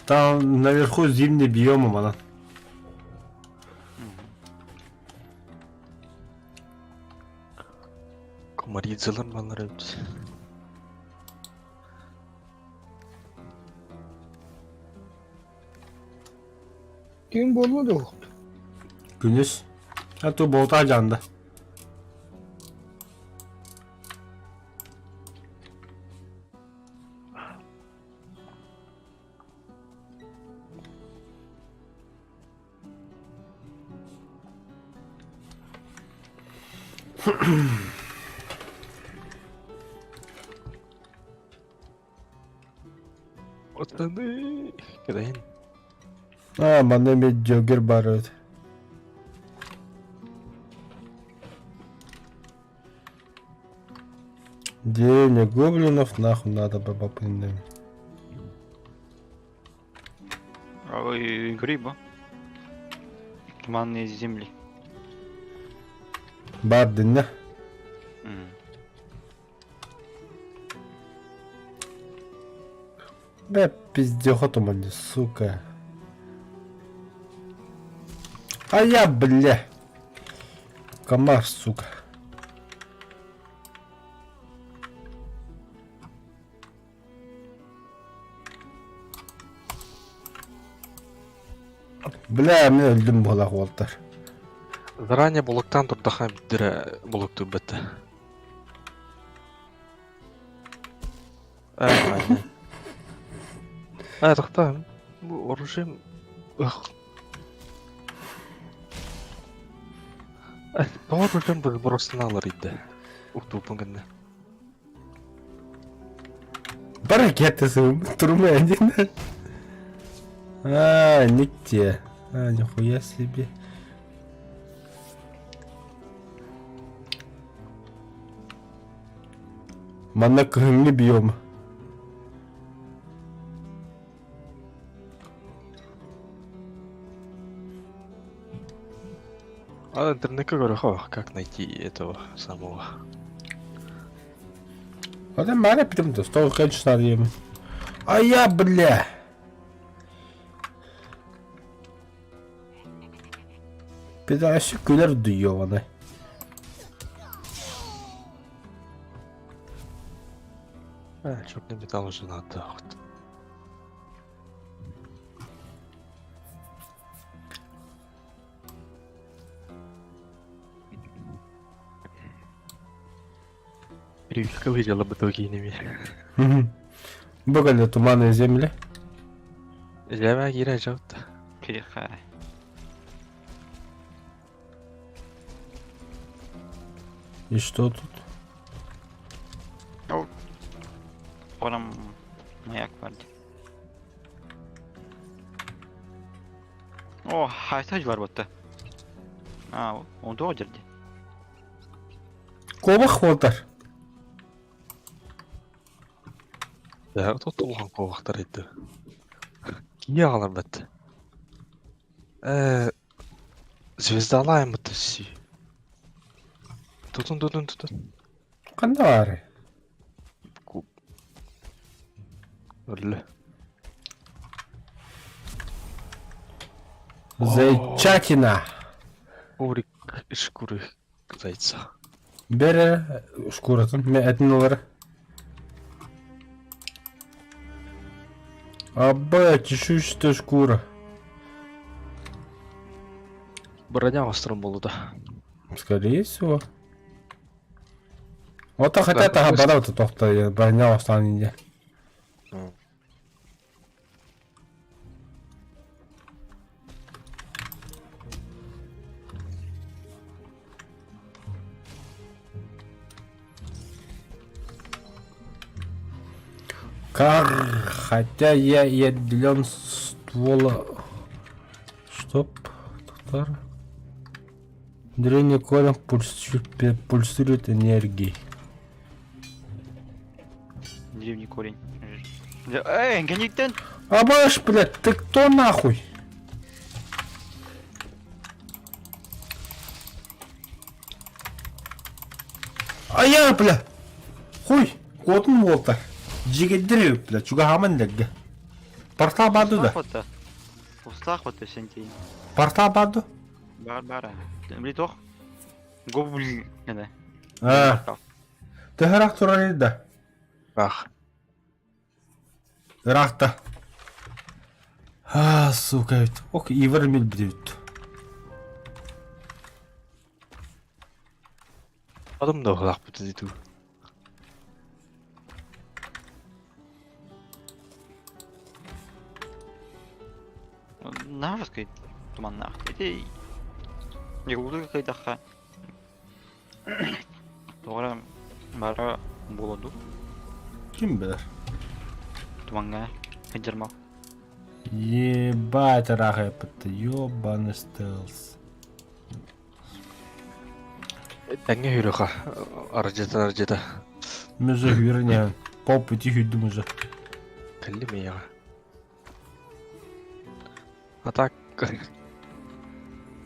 Там наверху зимний биом, мана. Комаридзелер балар өтті. Gün bolmadı o. Güneş. Ha tu bolta candı. Отаны. Кедайын. Мана мен жогер бар өт. Деревня гоблинов, нахуй надо бабапынным. Гриба. Туманные земли. Бар dinle. Бе пиздехот у меня, сука. А я, бля. Комар, сука. Бля, мен өлдім болақ олтар. Заранее блоктан тұрдыға бідірі блок түбітті. Тақта, бұл оружием... Оружием бұл бұрыстын алыр еді. Ұқтуыпын кінді. Бара кетесің, тұрмай один. Не те. Нихуя себе. Мана күңлі биом. А интернетке говорю, как найти этого самого. Вот это маля прям-то, стол, конечно, надо ему. А я, бля. Пидасы күлер дуёваны. Черный металл уже надо. Прививка выделила бы другими. Богали туманные земли. Зря гире жаута. Перехай. И что тут? Прям маяк vardı. О, haytaç var botta. Он da o жерде. Кобах волтар. Я тут улган ковақтар еді. Кие қалар бәтті. Звездалайым бұты си. Tutun. Канда бары? Куб. Öyle. Зайчатина. Коврик шкуры зайца. Бере шкуратын. Мен этин олары. Абба, чешуйчатая шкура. Броня острым болу да. Скорее всего. Вот так хотя тага бадауты тоқта броня останинде. Хотя я и отделен ствола. Стоп. Туктар. Древний корень пульсирует энергией. Древний корень. Эй, генитен! Абаш, блядь, ты кто нахуй? А я, бля. Хуй, котун волта. Жигеддер, бля, чуга хаман легге. Портал баду да. Устах вот сентей. Портал баду. Бар. Бли тох. Гоблин. Ты харак турали да. Ах. Рахта. Сука, ведь. Ох, ивер мил бдевит. Adam da oğlak bu dedi. Навыской туманнах. Это не буду какая-то ха. Тогда бара болоду. Kim bilir? Туманга. Хеджермал. Ебать, раха yapıttı. Ёбаный стелс. Тәңе хүйріға. Аржета. Мүзі хүйріне. Полпути хүйді мүзі. Кәлі мейіға. Атак.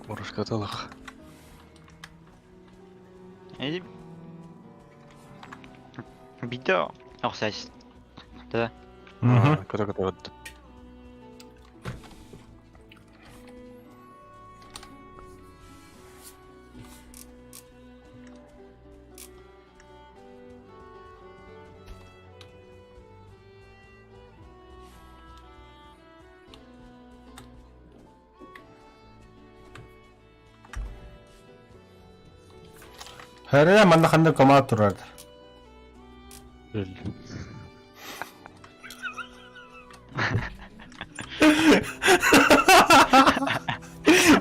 Мұрышқатылық. И видео. Кстати. Да. Көті өтті. Herhalde manda kanda komada turardı. Öyle.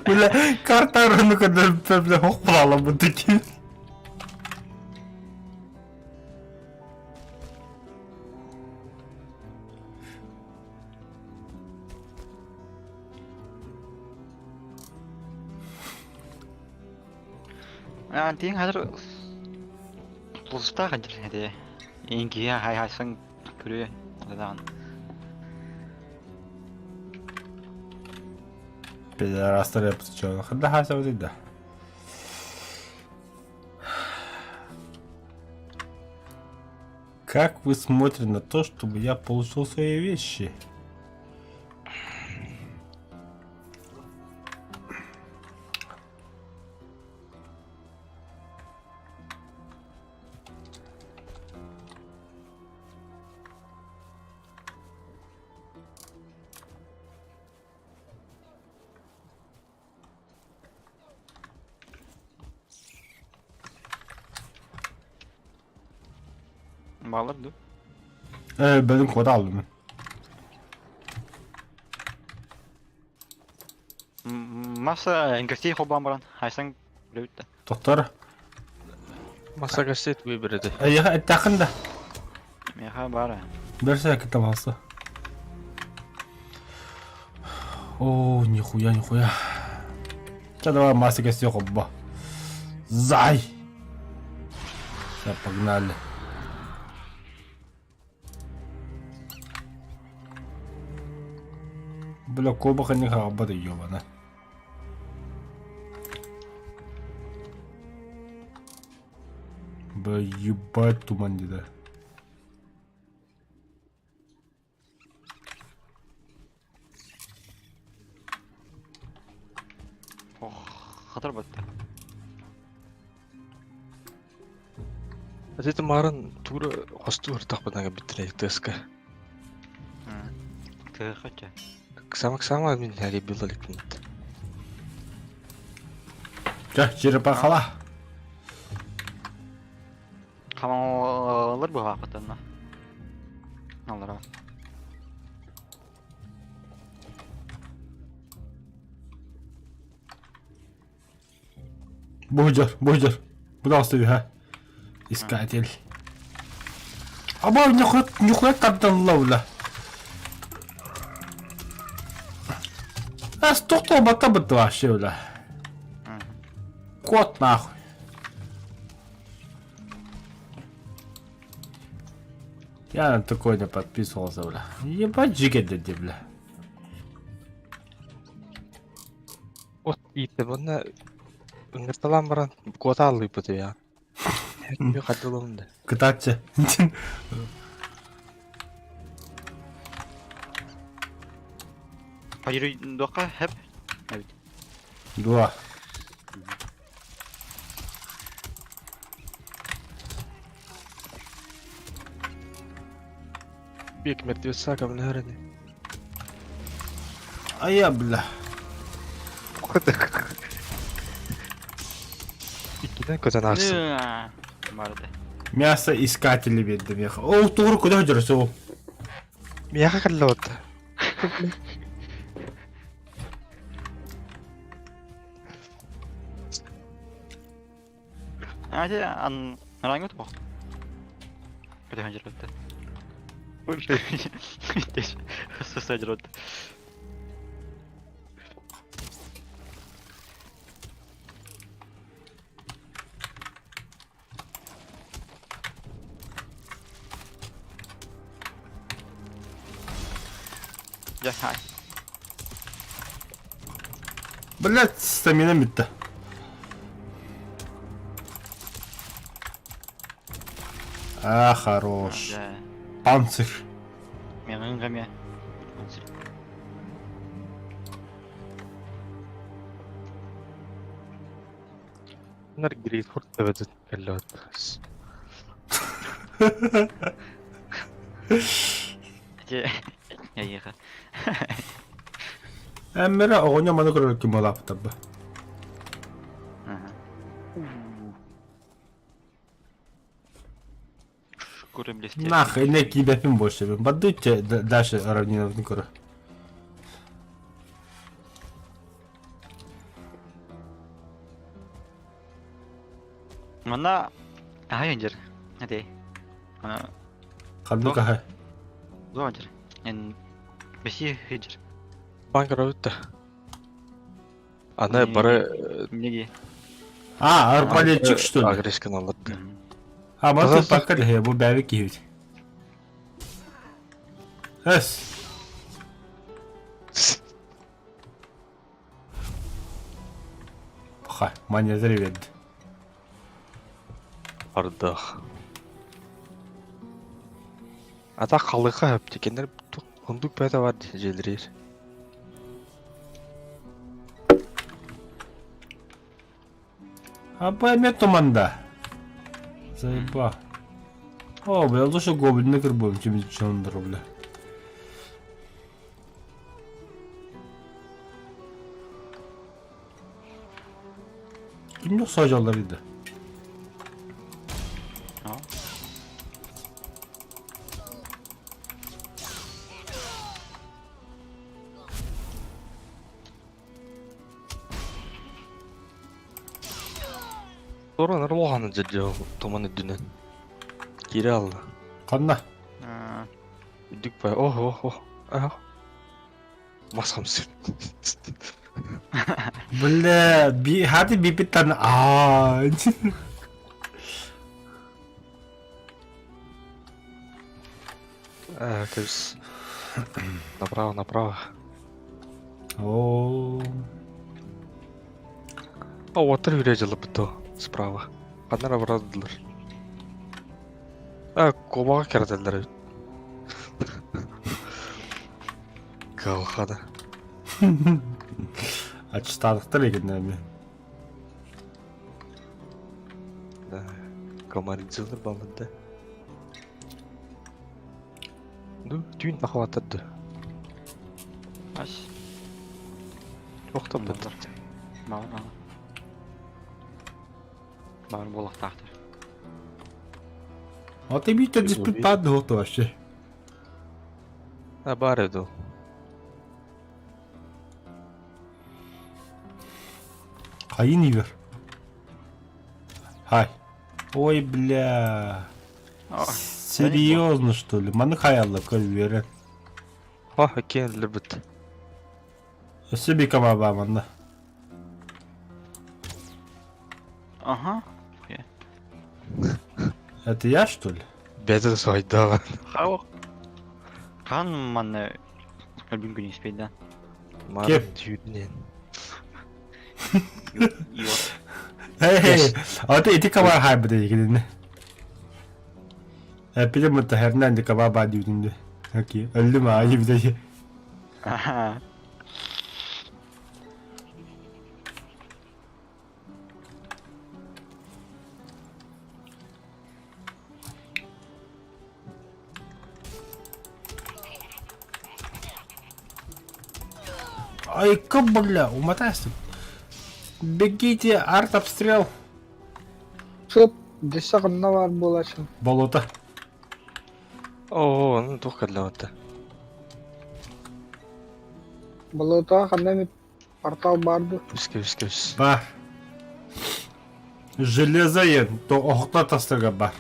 Böyle kartlarını kadar böyle hoppalalım buradaki. Tiếng hazır. Устах хеджер. Инги хайсан күрү. Одан. Пидорастар yaptı çoğunu. Hadi hasabı da. Как вы смотрите на то, чтобы я получил свои вещи? Bağlardı. Benim kodu aldım ben. Masa ingesti hoban baran. Haysan lütte. Doktor. Masa gasset bir biredi. Ya ettakın da. Meha bara. Берся к этому алса. О, нихуя. Сейчас давай масса костей хоба. Зай! Все, погнали. Бля, кобаха не хаба да ёбана. Бля, ебать туман да. Хатар battı. Әдеті марын тура хосты ұртақпынаға біттірейік тәскі. Ты хотя. Ксама мен әге білділік бінді. Gel черепахала. Hamamalar bu hakikaten. Allah razı. Бухджер. Куда остави, а? Искатель. Аба, нихуя тардан лаула. А столько бата бата вообще, бля. Кот нахуй. Я на такой не подписывался, бля. Ебать жигет деді, бля. От иті бұны үңірталан баран кота алып бұты я. Әкімбе қадылымды. Кататься. Hayır, doka hep. Evet. Два. Bir ekmek diyor sağ kabını herhalde. А я, бля. İkiden köten arsın. Vardı. Мясо искатели видно, меха. О, тур, куда жүрсі ол? Мияға қалла отты. Hadi an rangi tuh. Kita hancur lutte. Susah jerut. Ya hay. Блядь, стамина бітті. А, хорош. Ya. Панцирь. Менің ғаме. Bunlar Great Fort evet kalla ottu. Ya yıka. Әмірі оғыня маны көрілік кем олап табы. Шкуры блестят. Нахуй, не кибепім больше. Бадуйте дальше равнина в Никора. Mana ah anjir. Hadi. Mana Қалды қағай. gua anjir. Yang besi hijr. Bankara öttü. Ana bara Неге? А, арбалетчик что ли? agreskan alırdı. А, Таза масы паққады, бұл бәві кейбіт. Әс. Пақай, манезір ведді. Ардақ. Ата қалыға өптекендер құндық бәді var желдірер. Апа, әме туманда. Заеба. О, бля, лучше гоблинны кір болым, чем чондыр, бля. Kim yok sağcılar idi. Ha. Sonra nara loğanı jadja toman üdünen. Geri aldı. Qanna. Üdük bay. Oh. Masam sür. Бля, hadi bir tane. Aa. Көз. Направо. Oo. Отыр үре жылы бітті справа. Қаднара бұрадылар. Кобаға керателдер. Қалқады. Açtadықтыр екен әме. Комаридзылыр балынды. Түйін тақуаттады. Аш. Жоқтан бұлдар. Бар болақ тақтыр. А ти би тоді спитати готова ще. Бар еді ол. Қайын ивер. Хай. Ой, бля. Серьезно, что ли? Маны хаялла көлверен. Кенлер бітті. Өсі би кама ба манда. Ага. Это я, что ли? Бәді сайдаған. Хау. Қан маны өлбін күн еспейді. Кеп. Түйінен. Хей, а ты иди кама хай бде егедin. Bir de muhtemelen de kama ba diyordun de. Okey, öldüm ha iyi bir de. Aha. Ай, бля, умотайся. Бегите, артобстрел. Sıp dışarında var bulaşın. Болото. Onu тоқ кәділі Balota kadar portal vardı. Үске. Бар. Железо ен, то оқта тастыға бар.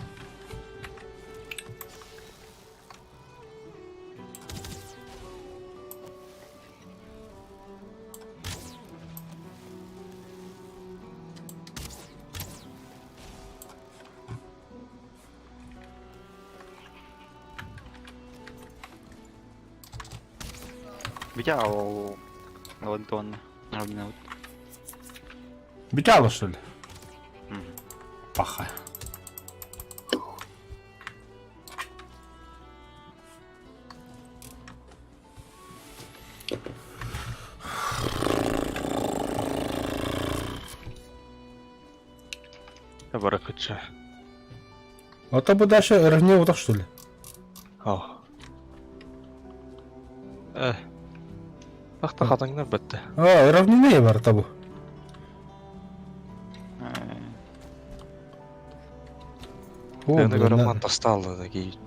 Видял Антон. Равнинут. Битало, что ли? Паха. Бара күтші. Это бы дальше равнее вот так, что ли? Бақта қатаңдар бітті. А, равнение бар табу. О, Енді блин, көріман тасталды да кейін.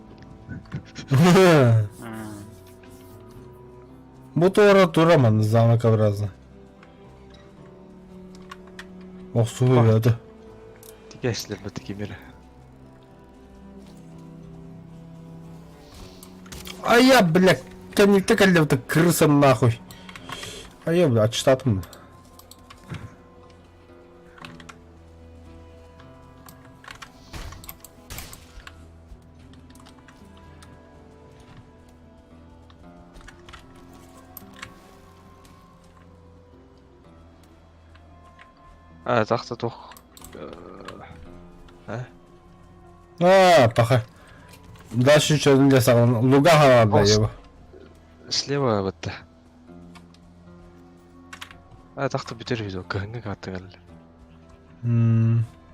Bu Тураман замокообразно. Ох, суы это. Тегесілер бітті кемері. А я, блядь, коннектор кәлдепті крыса нахуй. А я, блядь, отштатым. Тақты тоқ. А, паха. Дальше что нельзя сам. Луга надо его. Слева бітті. Тақты бітер видео. Кәңгі қатты кәлі.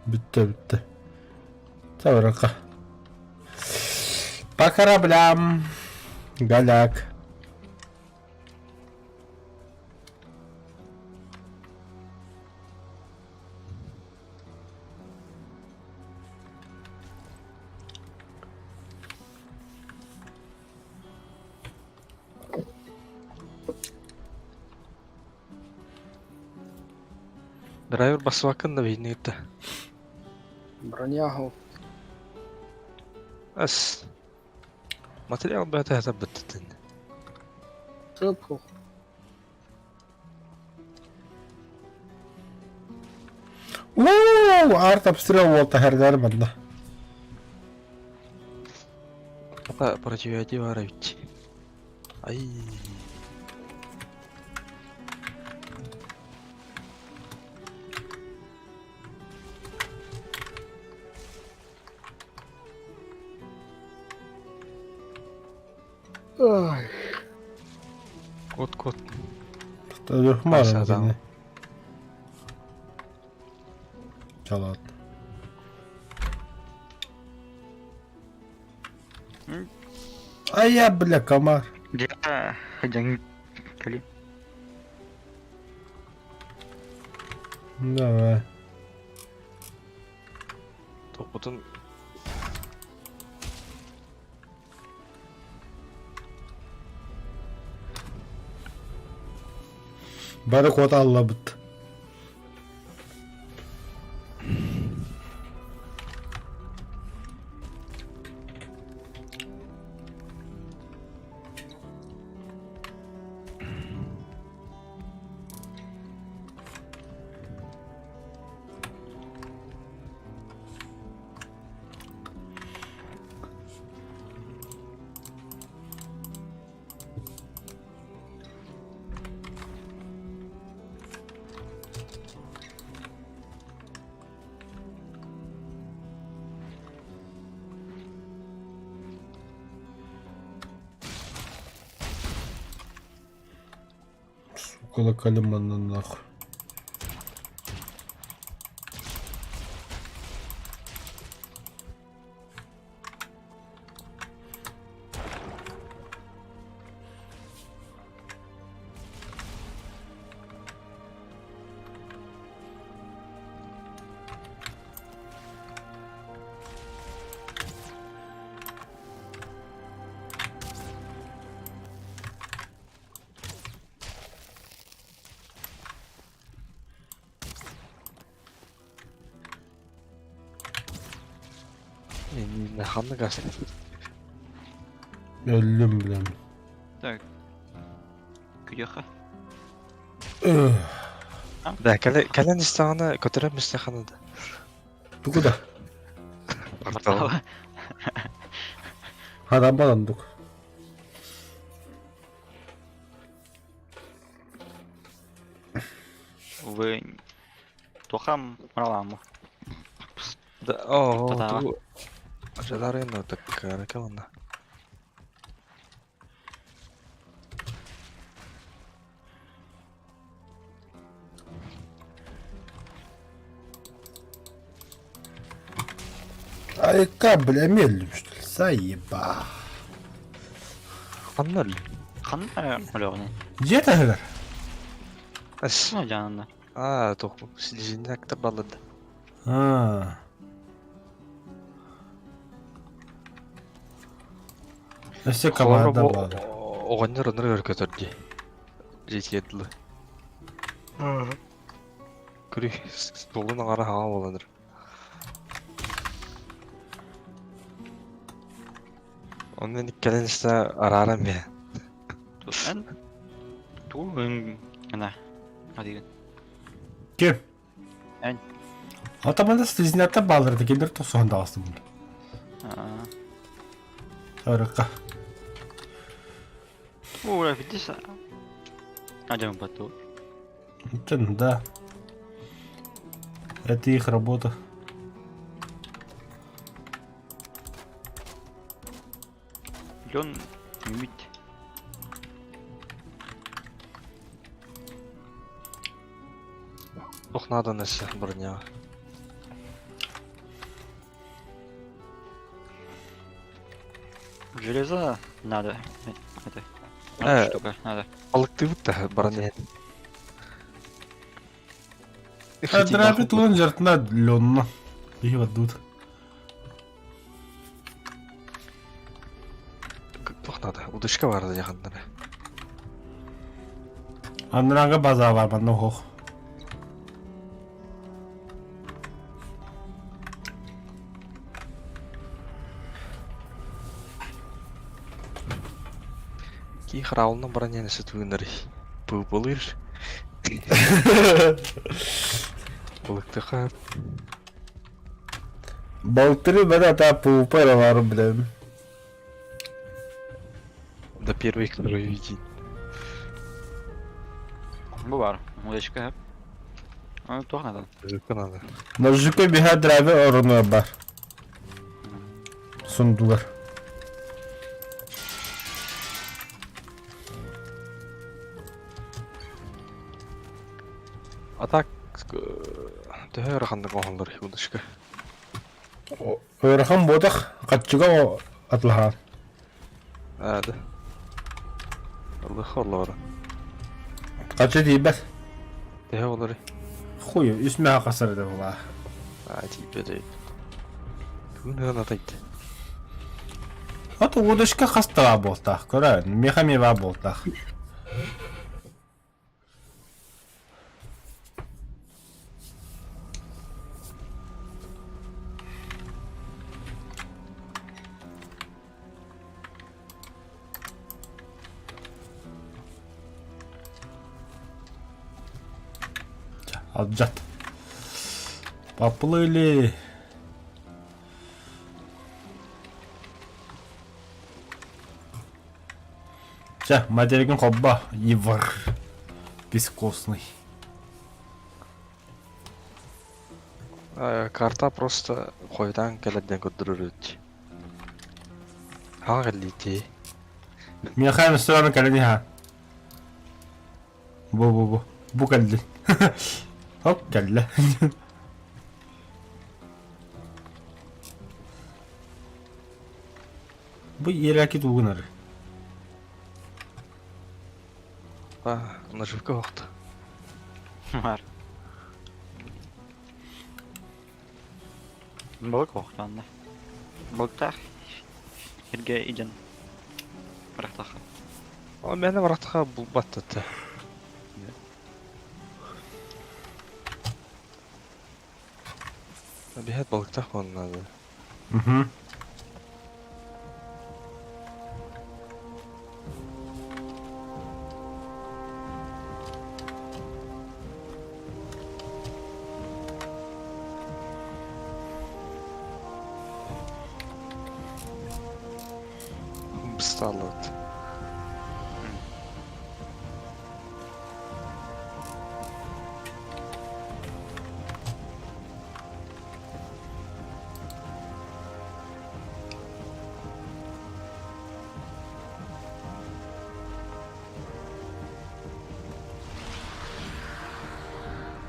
Бітті. Таврака. По кораблям. Голяк. Драйвер басып ақын да бейіне етті. броня хо. Ас. Материал бәті әзі біттін. Сөп хо. Уу, арт обстрел болды әрдәрі банда. Ата противоядие ведь. Ай. Ай. Кот. Durma Neyse, adam. tamam. Çalat. Ay ya bля, комар. Я jangan kali. Давай. Toputun Bari kod Allah bit. Сука, калиманна нахуй. ne hanlı gazete. Öldüm bilem. Так. Küyaha. Da kalen istağını götüren müstehanı da. Bu kadar. Portal. Adam balandık. Вы тухам раламу. Da Tadava. tu acılarıyla tak kavanna. Ай, бля, медленно, что ли? Заеба. Anlar. Қандай өлеғіне? Где ты, Гагар? As. Шына жанында. Тоқу. Силижинде актар балады. Все команда была. Оғаннар оныр өркөтөрді. Жетиетлі. Күрі столын ағара хаға боладыр. Onun ikkelen işte ararım ya. Мен туын ана. Адиган. Kim? Ben. Otomanda stizinatta bağlardı. Gelir tosağında astım bunu. Harika. Ура, видишь? Адям бату. Да. Это их работа. Лен мид. Ох, надо несе броня. Железо надо. Э. Штука надо. Balıklı bu da broня. Драпит тулан жартына лённа. Их отдут. Ох, надо. Удочка vardı yakında. Анранга база var bende hoş. Ки храулна баран яна сетвинер. Бу болыр. Булыктыха. Болтыры бада та пупара var bilem. Да первый, который видит. Bu var. Музычка hep. Onu to'xnadi. Языка надо. Ножика биха драйвер орunu бар. Сундугар. А так... Төхөр ханды гохолдор юдышка. Өрхан бодах катчыга атлахан. Ады. Алды хорлор. Катчы дейбет. Төхө олары. Хуй, үсмә касыр да була. Типе дейт. Күнігін атайды. Ат удышка хастава болтах, көрә, мехамева болтах. Алжат. Поплыли. Ча, материген хобба, ивар. Бескостный. Карта просто қойдан кәләден көддірірді. Хаға лейте. Мехаим стороны кәләді ха. Бу кәлді. Хоп, кәлді. Бу ерәкі туғын әрі. Наживка вақты. Var. Balık qo'xtandi. Balıkta yerga ijan. Bıraktaq. О, мәні барақтыға бұл баттыды. Бейхет балықтақ қонынады. Mhm. Бысталады.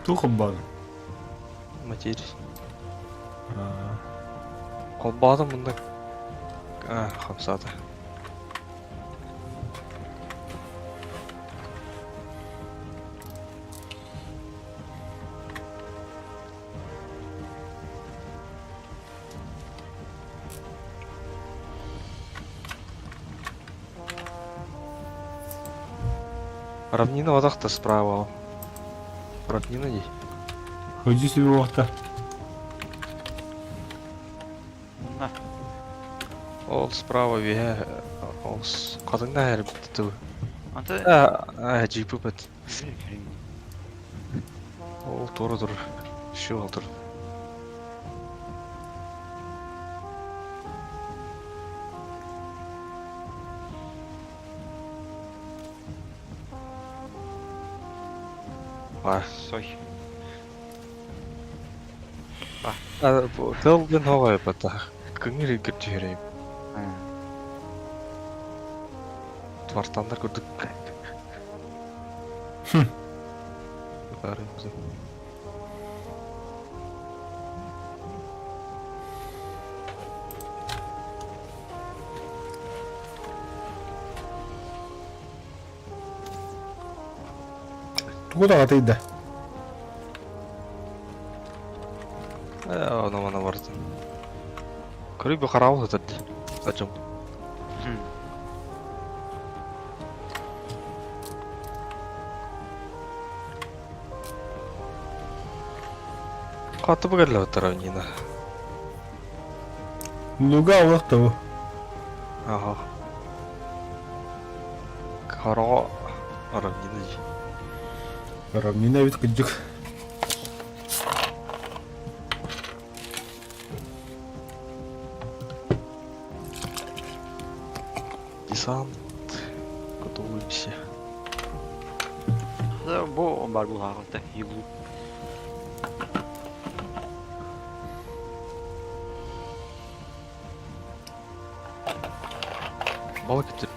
Туқып бады. Материя. Қолбады мұнда... Қамсады. Равнина одақта справа. Равнина дей. Ходи себе уақта. Ол справа веге... Ол қадыңда әрі бітті. Anta Джипі біт. Ол торы тұр. Шу ол тұр. soy. Тылден оғай бата. Күңір екір жүйерейм. Твартандар көрдік. Барымызы. Туғыда қатайды. Ona mana vardı. Körü bir karavul ötedi. Acım. Katı bu geldi равнина. Луга уақта bu. Ага. Хороға равнина же. Равнина бит кыджык. Десант. Готовимся. Бу бар бул агылды. Юлу. Бала кетер.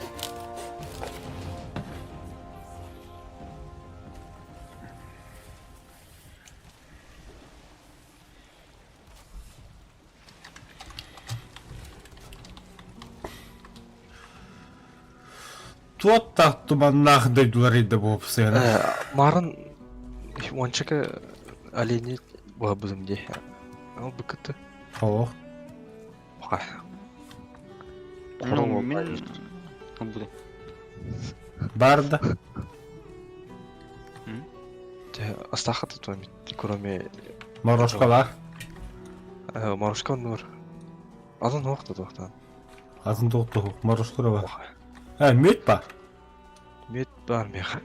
Туот так туманнах дэйдуларида болып сыйна. Марын ончака олени бабызым де. Ал быкыты. Ох, Ха. Ну, мен буду. барда. Астахата твоими, кроме Морошкалар. Марушкан нур. Азан вақта тоқтан. Азын тоқту, морошкара бар. Мет ба. Мет бар меха.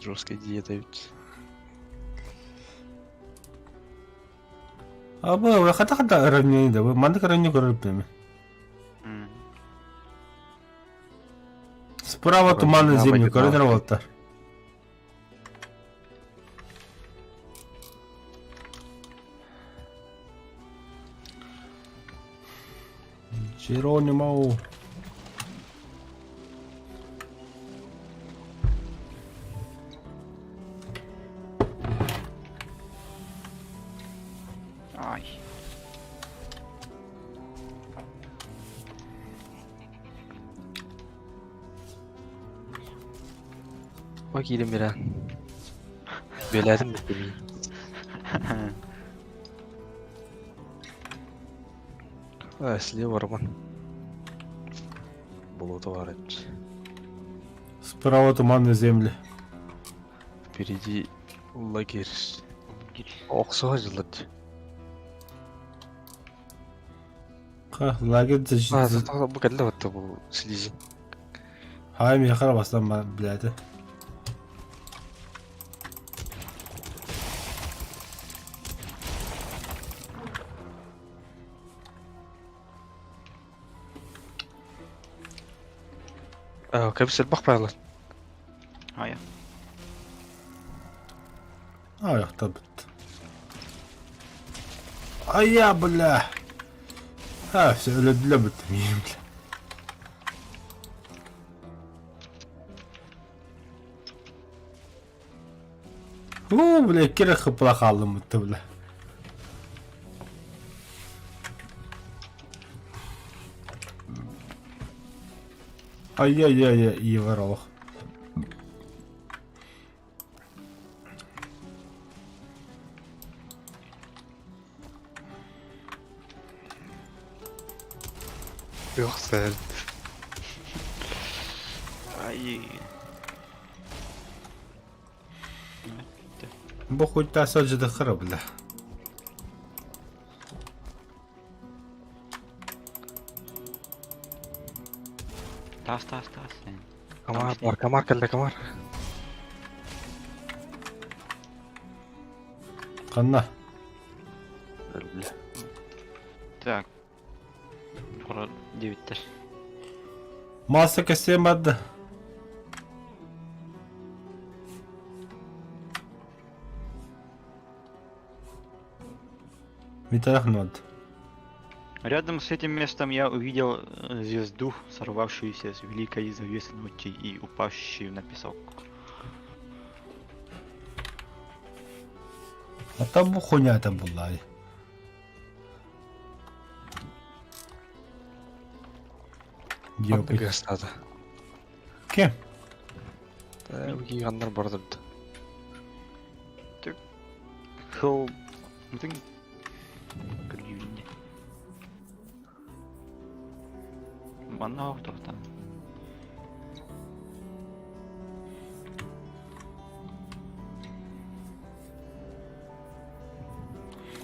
Жесткая диета ведь. Абы, вы хата равнение, вы мандык равнение көріп. Справа туманный земли, көрдір болттар. Джеронимо. Ай. Bak yedim bir an. Bölerdim bitti. Слева Роман. Болото var hep. Справа туманный земли. Впереди лагерь. Оксоға жылады. Лагерь Bu kadar battı bu слизень. Hayır, yakara baslan ben biladi. Kapısel bak paylan. Ай. Ayakta bitti. Ay ya bля. Ha, öyle bitti miyim? Bля, kere kıpla kaldım bitti bля. Ay iyi var Allah. Yok sen. Ай. Bu хоть tasacıda kıra bля. Тас. Kamar kelle kamar. Kanna. Öyle. Так. Пора 9'тер. Masa keseyim hadi. Митарах надо. Рядом с этим местом я увидел звезду, сорвавшуюся с великой завесы ночи и упавшую на песок. А там bu хуйня-то была. Yok. Atlı gösterdi. Kim? Bu giganlar bardırdı. Хел... Bütün... Гривни. Бана тоқтан.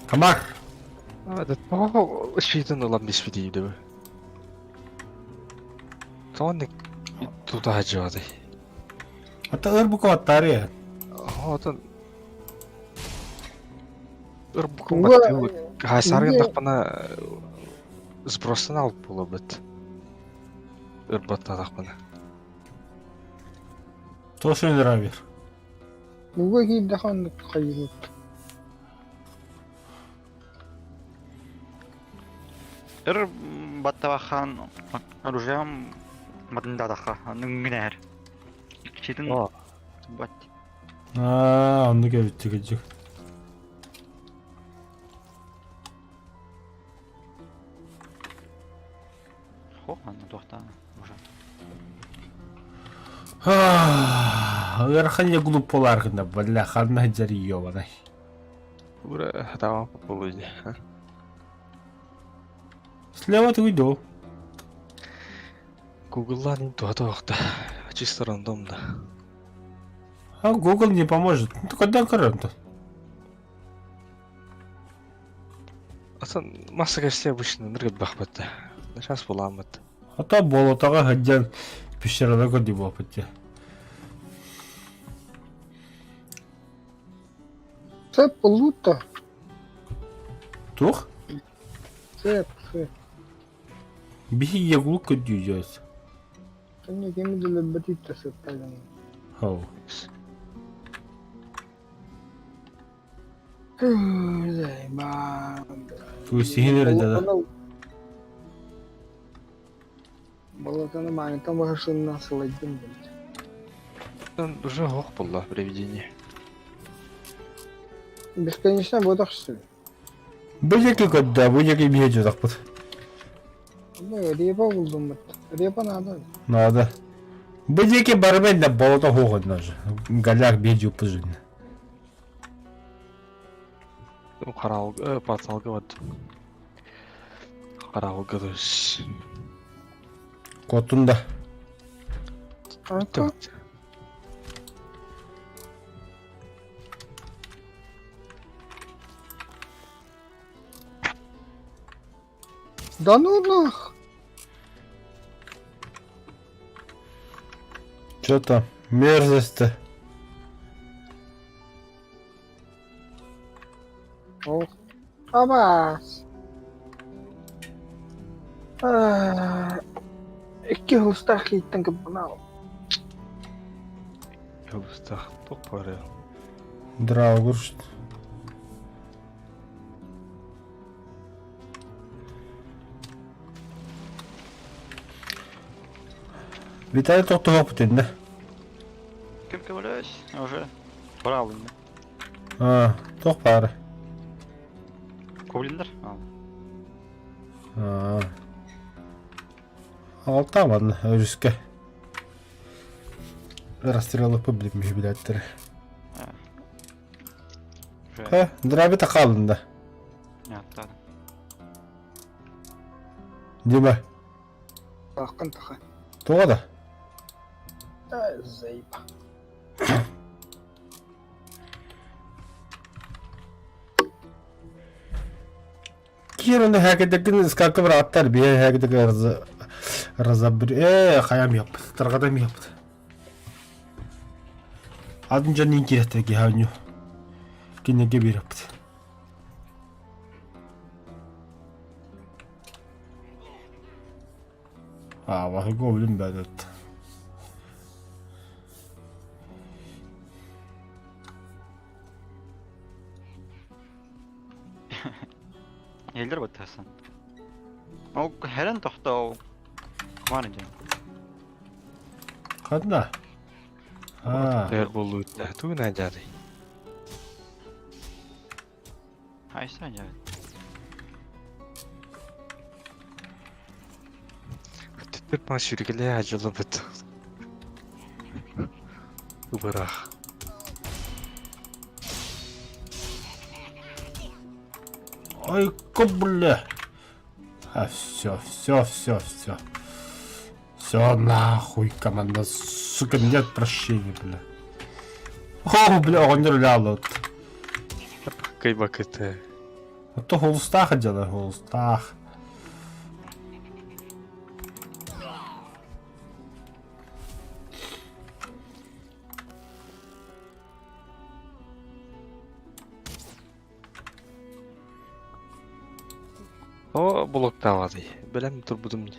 Kamar. Evet, o şeyden olan bir şey değil mi? Тоник туда хаджаадай. Ата өр бүк аттари. Одоо Өрбүк Уга, бат хасаргын инде- дагпана сбростан алып болобут. Өрбатта дагпана. Тошын драйвер. Уга хийдхэн хайрууд. Эр баттавахан оружием мадындадаха нүнгнер. Чидин Оо. бат. Онны гэвч гэж. Хо, ана тухта. Уже. Ярхан я глуп полархна, бля, ханна жари ёбаный. Ура хатаа болуйди. Слева ты уйду. Google-laan тото вахта. Чисто рандомно. А Google не поможет. Ну когда каранта? Асан массагаштай обычно нэргэд бахбат. Сейчас буламат. Ата болотага хаджан пишрала годи бопатя. Сэп лута. Тух? Сэп. Бихи ягулук көдүйөс. Тэний гэмдэл бэтит сэп таган. Хау. Зай ба. Ту сихинер дада. Болотаны манитан башынна сылайдым. Тон уже хох болла привидение. Бесконечно бодохсу. Бөжеки көддө, бөжеки бие жодакпыт. Ну, репа булдым бит. Репа надо. Надо. Бөжеки бармен да болото хогон же. Галяк бие жупыжын. Каралга пацалга бат. Каралга дос. Котунда. Ата. Да ну нах. Чё там? Мерзость-то. Ох. Абас. Iki hustar хийтэн гэбнаа. Явстах топорё. Драугур. Виталий тоқтоп да? Кем ковляюсь? Уже. Браво. Тоқ бары. Ковлиндер? Алтаман өріске. Расстрелы публикмеш билеттері. Драбита қалында. Нет, да. Дима, Тахкан таха. тоғада? Зайба. Кироны хәкедекін скакы бір аттар бе хәкедекі разабыр. Хаям яппы, тарғадам яппы. Адын жанын кереттеге хәню. Кенеге бір яппы. Вахы гоблин бәдет. Елдер баттасын. О, хәрен тохтау. Кманы жан. Қадна? Тер болуйда. Тугун ажады. Хайсан жан. Тепер па шүргеле ажылы бит. Убарах. Ой, бля. Все. Все нахуй, команда, сука, нет прощения, бля. О, бля, он не рулял. Кайбак это. А то холстах делай, холстах. О, блоктавады. Белем турбудum.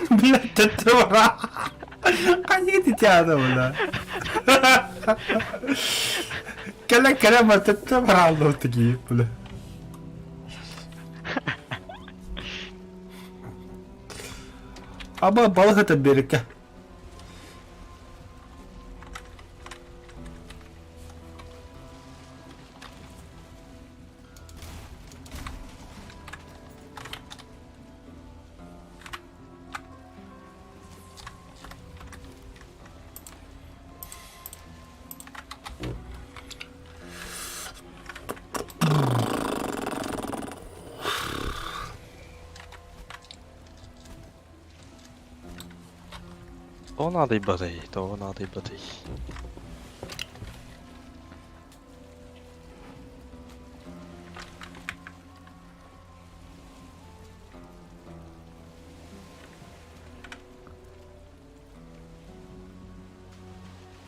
Блядь, это ура! Они тебя бля. Каля мартетте бралды такие, бля. Аба балык это берега. То надо и батей, то надо и батей.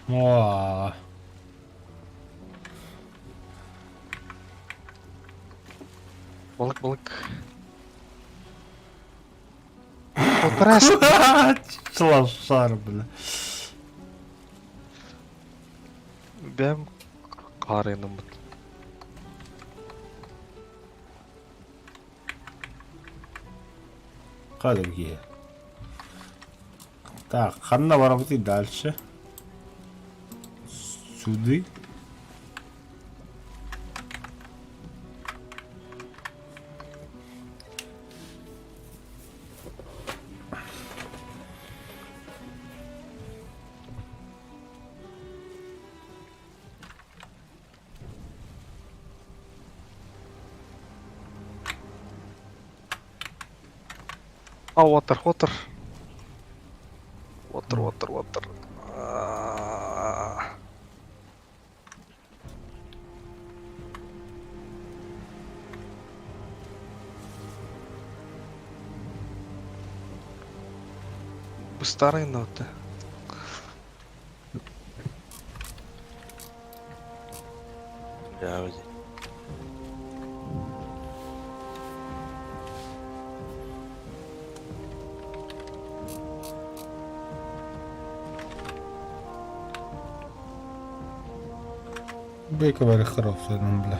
О. Балык. Отрас. Лошар, бля. Бем карыным. Кадыги. Так, ханна варамти дальше. Сюда. А, water. Water. Старые ноты. Люди. Бейка вари хороший, бля.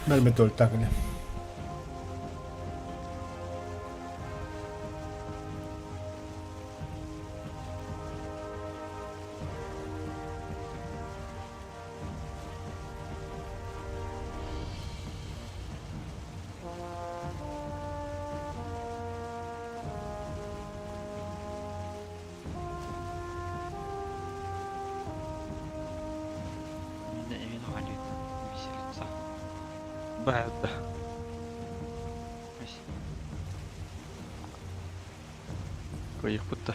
Mermi tuli takana. Эмин ходит. Веселится. Бэд. Коих будто.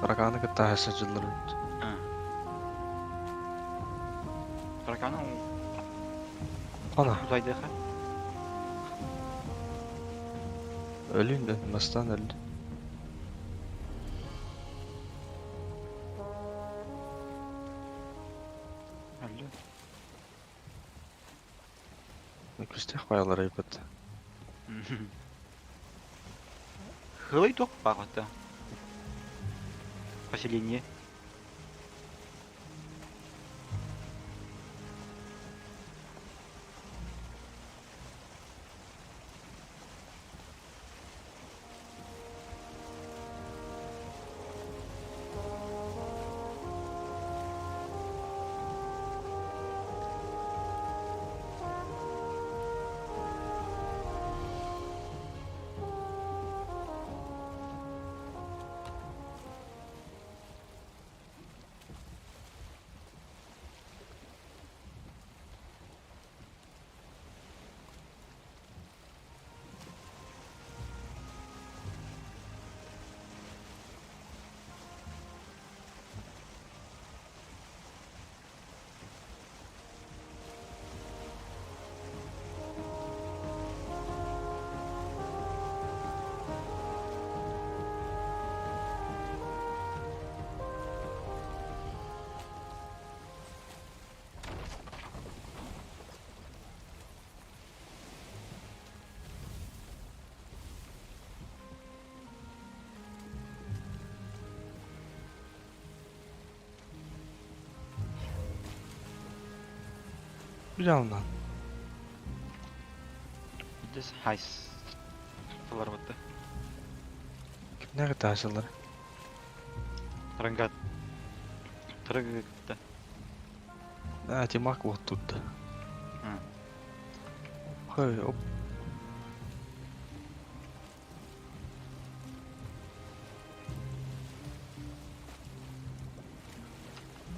Тараканы кытаһасы жыллар. Тараканың Ана, uzayda ha. ölüyüm de nasıldan öldü? Öldü. Küste koyalar ayıp etti. Хылый ток багыты. поселение. Bir yandan. This heist. Var mı? Ne kadar aşıları? Rangat. Трыгает. Ha, Тимак вот тут. М. Хай, оп.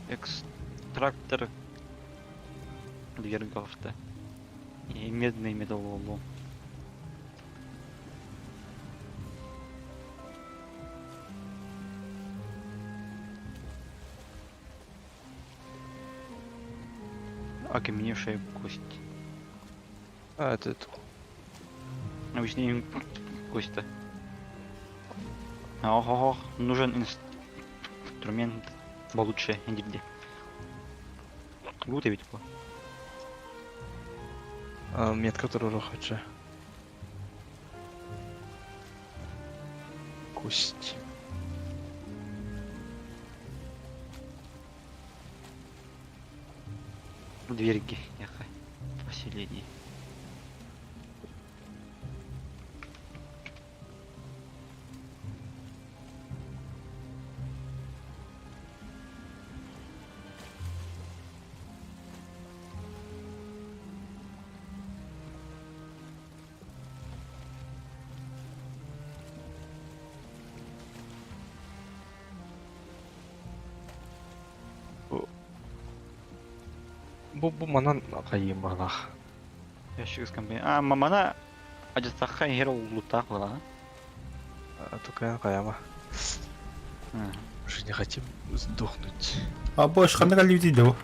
Экстрактор двергов-то. И медный металлолом. Окаменевшая кость. Ha, это. Обычно им кость-то. Ого, нужен инструмент получше, где. Лута ведь было. Метка который хоче. Кость. Дверги, яха. Поселение. Bu манан кайым балах. Ящик с компанией. А, мамана. Аджастаха и Герол лутах была. Только каяма. Уже не хотим сдохнуть. А больше хана кали дейді о.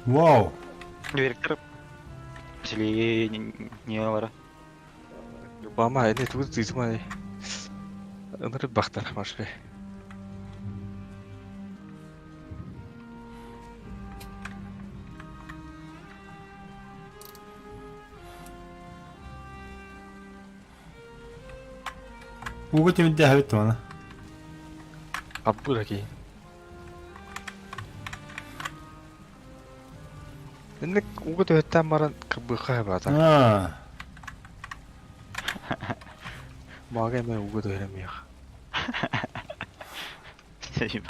Вау. Директор. Поселение var. Бама, это тут зизмай. Анры бахтар машкай. Уга темде хавит мана. Аббураки. Энэк угад өтөн маран кабыхай бата. А. Магэ мэ угад өремиях. Спасибо.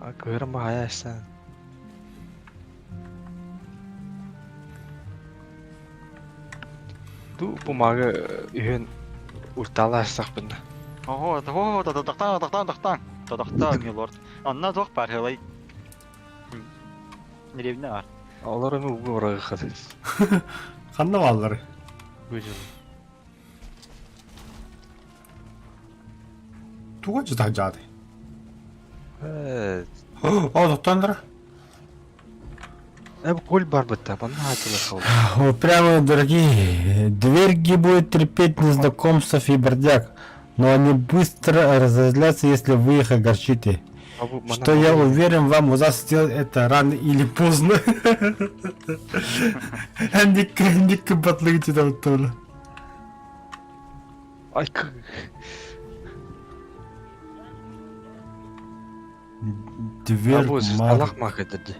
А көрөм хаяасан. Ду бумага үйен урталаасақ бина. Ого, тахтан, милорд. Анна дох пархелай. Неревне var. Олар эми угу урага хады. Ханна баллары. Бүйжін. Туга жида жады. О, О, доктандыр. коль бар бітті, бана айтылы қалды. Вот прямо, дорогие, дверги будет терпеть незнакомцев и бродяг, но они быстро разозлятся, если вы их огорчите. Что я уверен, вам удастся сделать это рано или поздно. Андик батлыгите там тоже. Ай, Дверь Аллах мах dedi.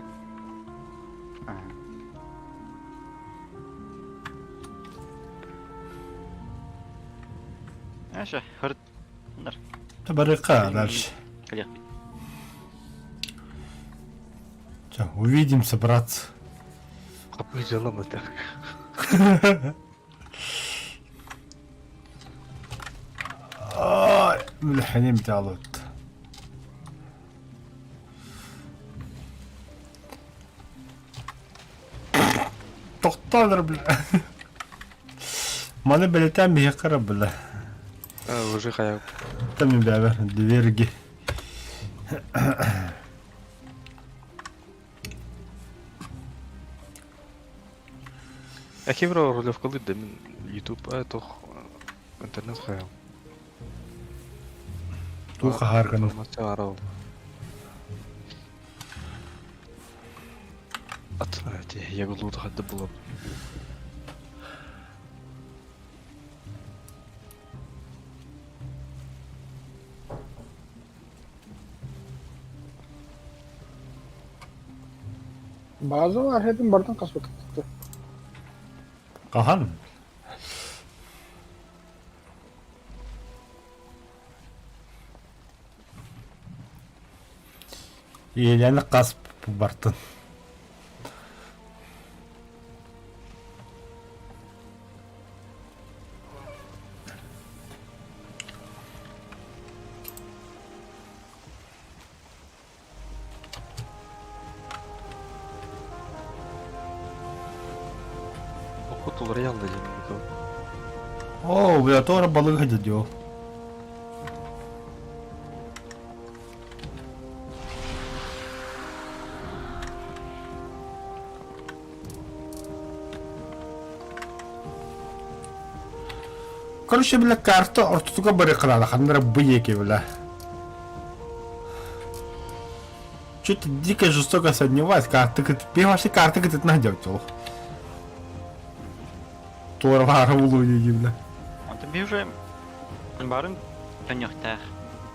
Yaşa, hırt. Bunlar. Табарыка дальше. Gel. Всё, увидимся, братцы. Kapıyı çalamadı. Ай, الحنين بتاع الوقت. Тоқталыр бля. Маны білетен бейе қыры бля. Уже қаяп. Тамин бәбір, дверги. Әке бір ролев қылды мен YouTube тоқ интернет қаяп. Туха харган. Информация арау. Атнати, я голод хадды булып. Bazı var hepim bardan kasmak etti. Qahan. Елені қасып бартын. Оқытулар ялды жемейді. О, бля, тоже балык дедё. Короче, бля, карта ортуга бары кылады, хандыра быеки, бля. Что-то дико жестоко сомневаюсь, вообще карты как-то найдёт, чё. Туарвара улуги, бля. Anta bir уже barın tanıqtaq.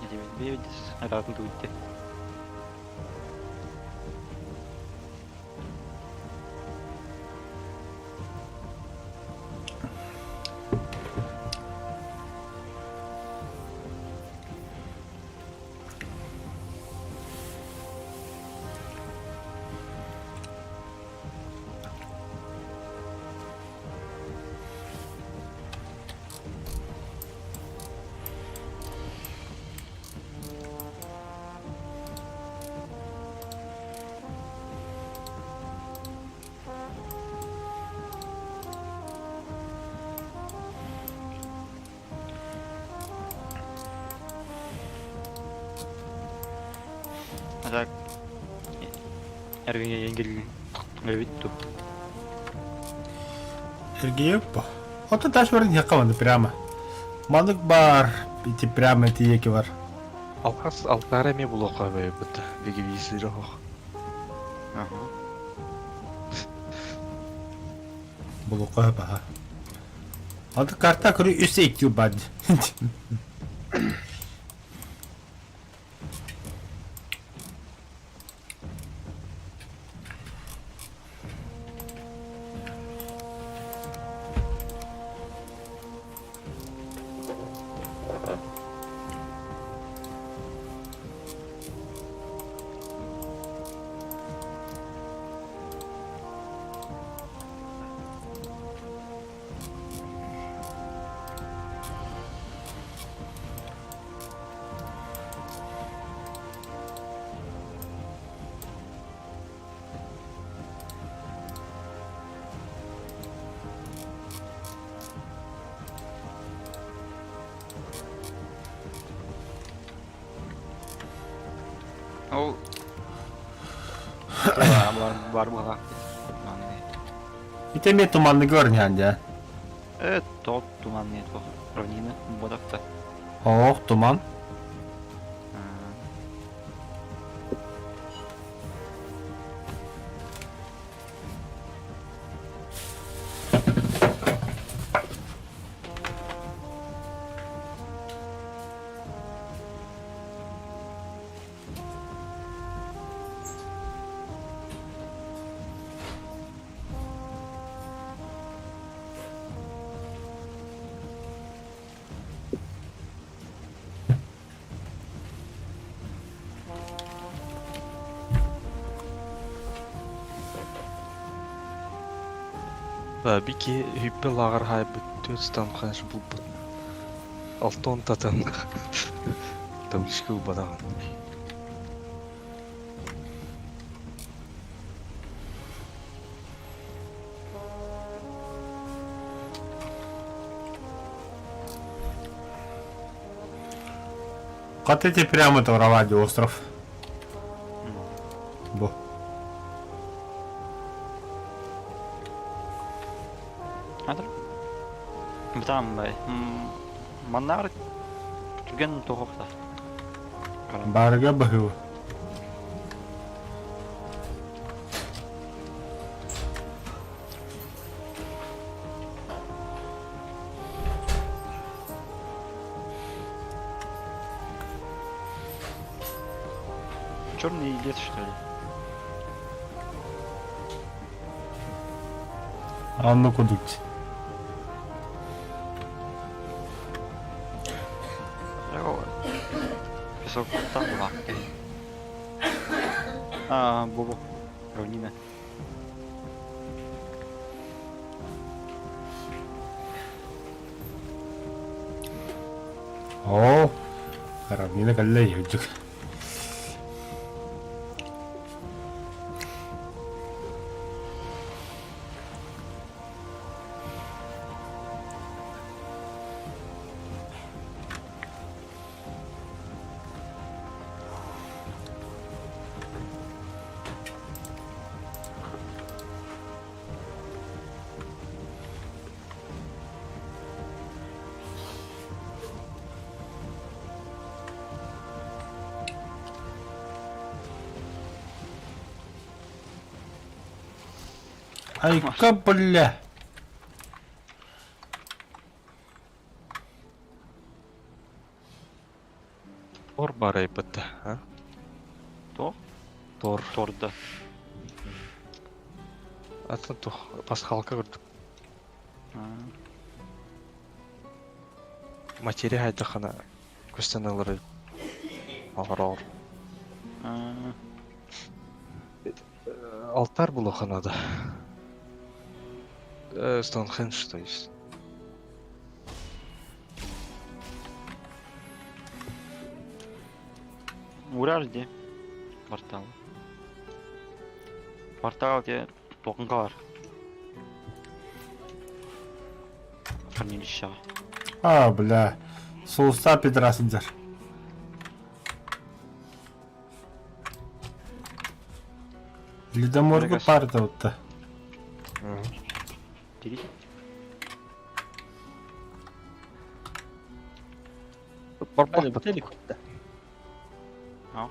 Ne demek? Bir aradın duydu. Adak Ergün'e yengelin. Evet tu. Сергеевпа. Вот это аж вроде якаванды прямо. Мандык бар, идти прямо эти еки бар. Алқас алтар әме бұл оқа бәй бұд. Беге бейсілері оқ. Aha. Булука ба. Ады карта көрі үсі ектеу бад. O var bu hava. İte mi tumanlı görünüyor ya. Evet, тот туманный то равнины, бодок-то. Oh, tuman. Бики hyppe лагар хай бүттү станхан булбут. Алтон татын. Тамшку бадаган. Хотите прямо это воровать остров? Бо. Хадыр. Битам бай. Маннар күтүген тоқта. Барга баху. Черный лес, что ли? А ну кудуть. Песок там была. Бобо. Равнина. О, равнина калле юджик. Ай-ка, бля. Тор бар айпытты, а? То? Тор. Торда. Атын тух пасхалка көрдүк. Материя хайдахана көстәнәләре авыр. Алтар булу ханада. Стоунхендж, то есть. Уральде. Портал. Портал где тоқынға бар. Хранилище. А, бля. Соуста пидрасындар. Ледоморга парта вот-то. Дери. Hadi bu helikopter. А.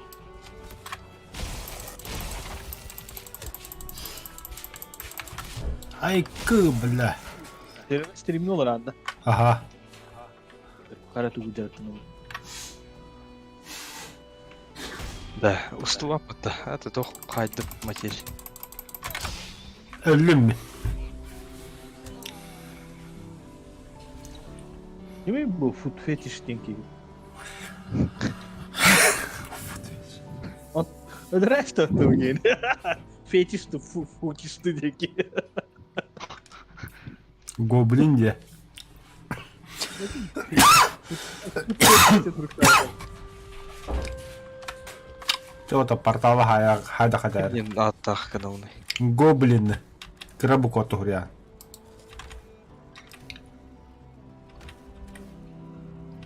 Ай-ка, бля. Stream'in olur anda. Ага. Kara tuğucaktın olur. Да, устуап это. Это тох хайдып материя. Өлüm mü? Değil mi bu food fetish denki? Öyle işte o yeni. Fetish to fetish to denki. Гоблин де. Что-то портала хайда хадер. Ен аттах канауны. Гоблин. Крабу коту гря.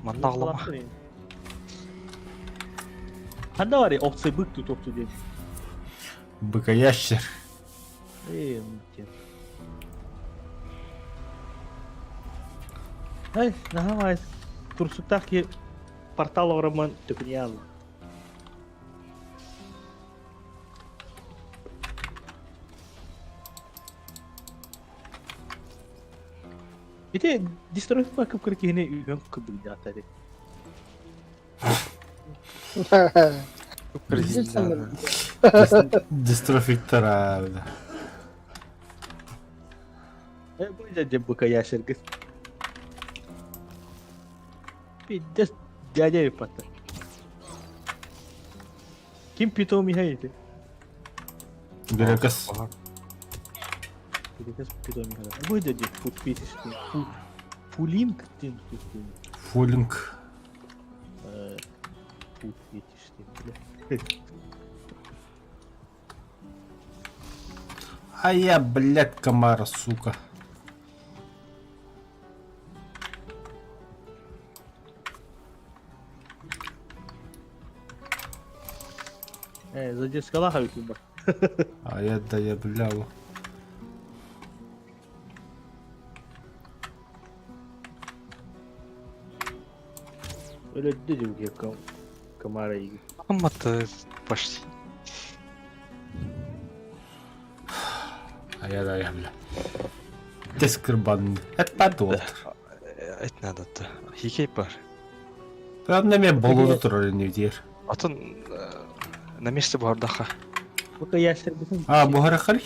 Маннаглама. Handa var ya oksa bık tut diye. Быкоящер. Mümkün. Ay, daha var. Tursuktak ki portal oraman tükünüyor. Bir de distrofi bakıp kırık yine üyön kıbıl ya tabi. Президент. Дистрофиктора, бля. Bu da cebbuka yaşargız. Bir de dядя yapatı. Kim питомый haydi? Берекес. Bir de питомый haydi. Bu da food fetish'ti. Fuling din tuttu. Фулинг. Food fetish'ti. А я, блядь, комар, сука. Задержка скала haydi bak. А я, да я, бля. Öyle dedi bu kamerayı. Amma-то почти. А я, да я, бля. Дискрбан. Это подолт. Айт надо-то. Хикей бар. Главное, мен болуду турар не дер. Атын на месте бардаха. Bu yaşargızın. А, бухара харих.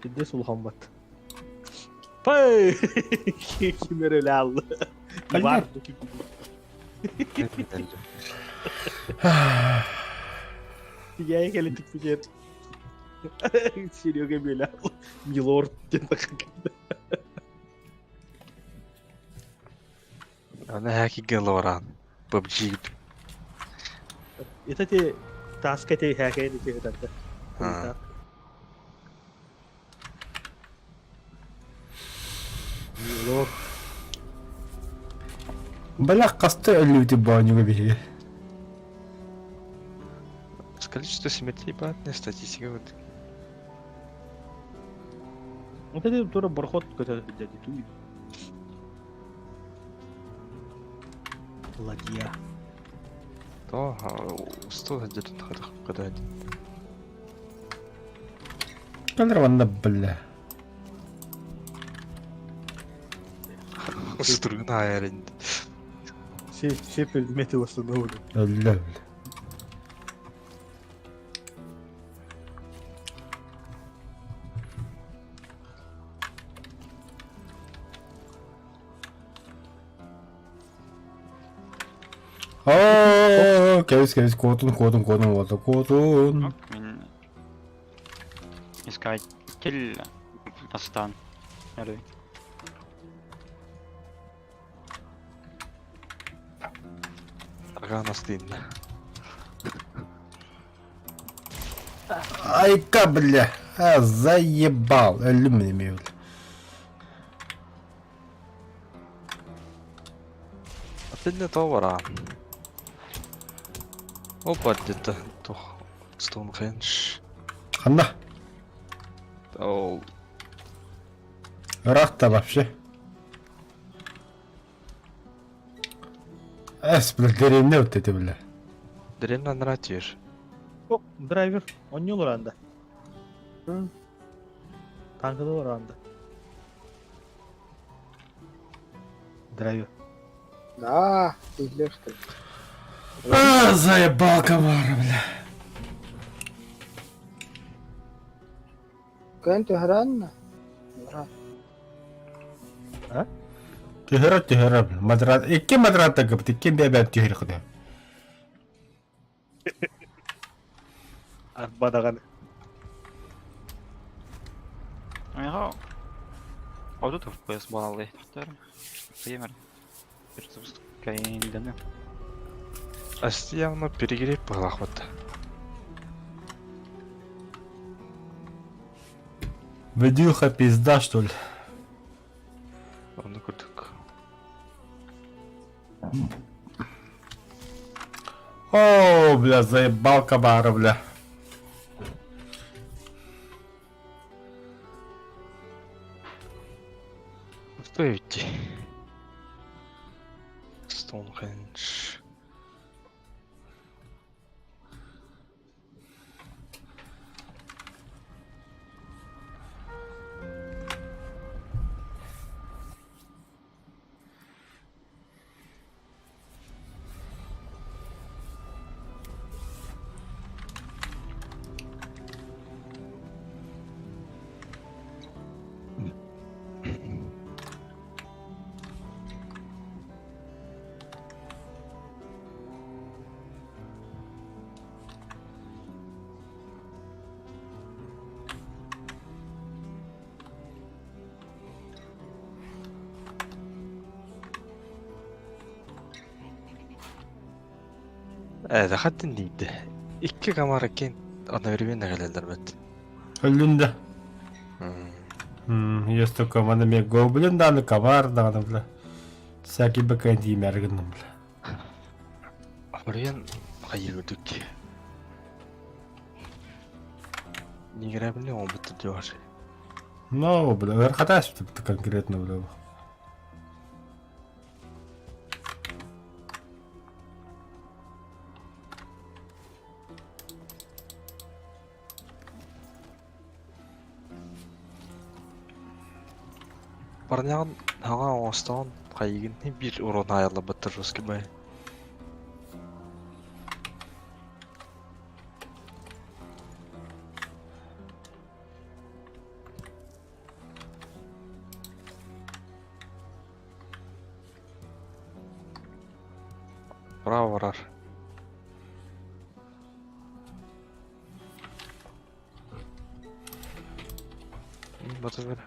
Bir de Sulhanbat. Pay! Kim öyle aldı? Hayır. Var. Я ехали тут пикет. Серега Белял. Милорд. Ana haki galoran. PUBG. Это те таска те хакай те это. Ha. Милорд. Бля, касты люди баню бери. С количеством смертей банная статистика вот. Вот это тоже бархот, который дядя туй. Ладья. То 100 где-то когда один. Нормально, бля. Струна аэрин. Все предметы восстановлены. Бля, бля. Кевис, котун, котун. Мен искатель Астан. Ярый. Ага, настынно. Ай-ка, бля. Заебал. Алюминиевый. А ты не товара. Опа, где-то toch Stonehenge. Хана. О, Рахта вообще. Бля, деревне вот эти, бля. древно нравишь. О, драйвер. Он не уранда. Tankı da var anda. Драйвер. Да, пиздец ты. Заебал комар, бля. كنت هرنا Тихера, бля. Мадрат. Икки мадрата гыбт, икки бебен тихер кыды. Badağın. Ага. А вот это FPS баллы. Пример. Перезапускаем. Асти явно перегрев похвата. Видюха пизда, что ли? Он так. О, бля, заебал комара, бля. Что идти? Stonehenge. Дахаттын дейді. Икки камар екен, одновременно geldiler bet. Өлүндө. Есть команда мен гоблин даны комар даны бля. Всякий бэкэнди мэргэн бля. Орен hayır gördük. Нигера біле он бітті диyor. Ну, бля, ver хаташ конкретно бля. Барнягын хага оңыстауын қайығын бір урон айырла бітір жоске бай. Браво, варар. Батыр бері.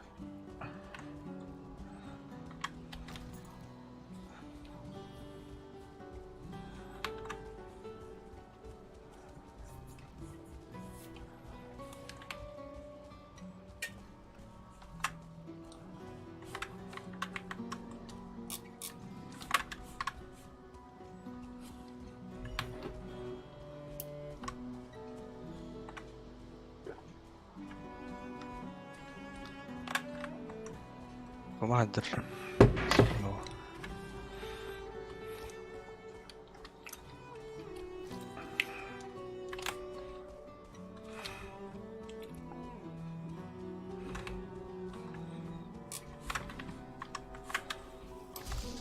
Командир.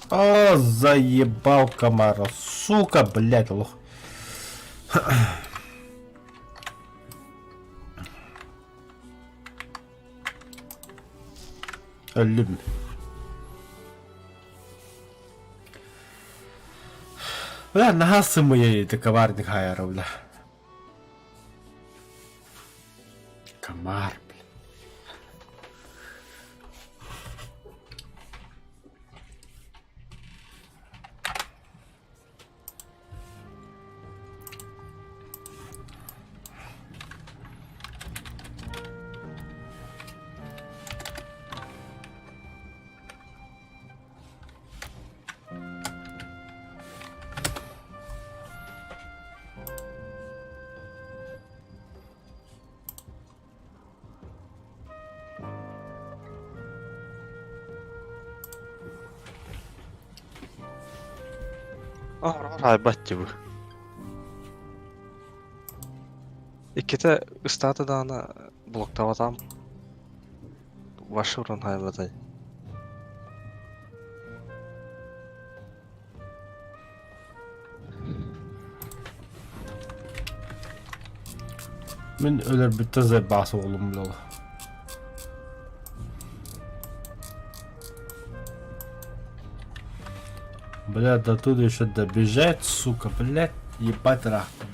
О, заебал комара, сука, блядь, лох. Ölüm. Бля, nasıl mı yedi коварник хайра, бля. Комар, бля. Райбат gibi. İkide ıstatı dağına bloktava adam başı vuran hayladay. Men öler bitti zebası oğlum bile. Блядь, до туда еще добежать, сука, блядь, ебать рахту.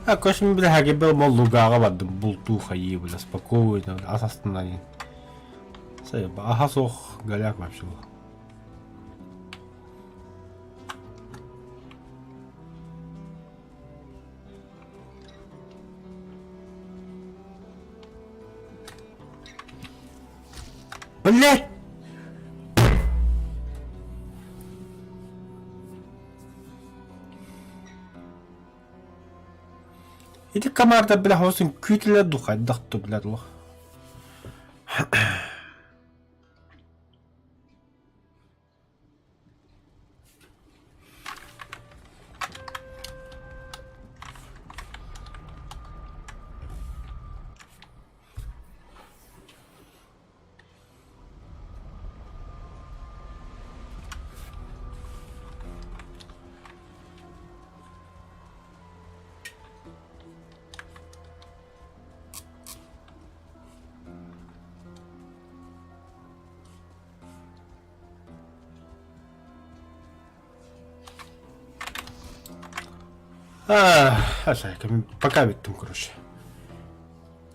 А кошми, бля, хаги был мол лугага вадым, бултуха ей, бля, спокойно, асастанайн. Заеба, ага сох, голяк вообще. Блять! Иди комарда, бля, хосын күйтілер дұқай, дұқты, блядь, лох. Пока биттім, короче.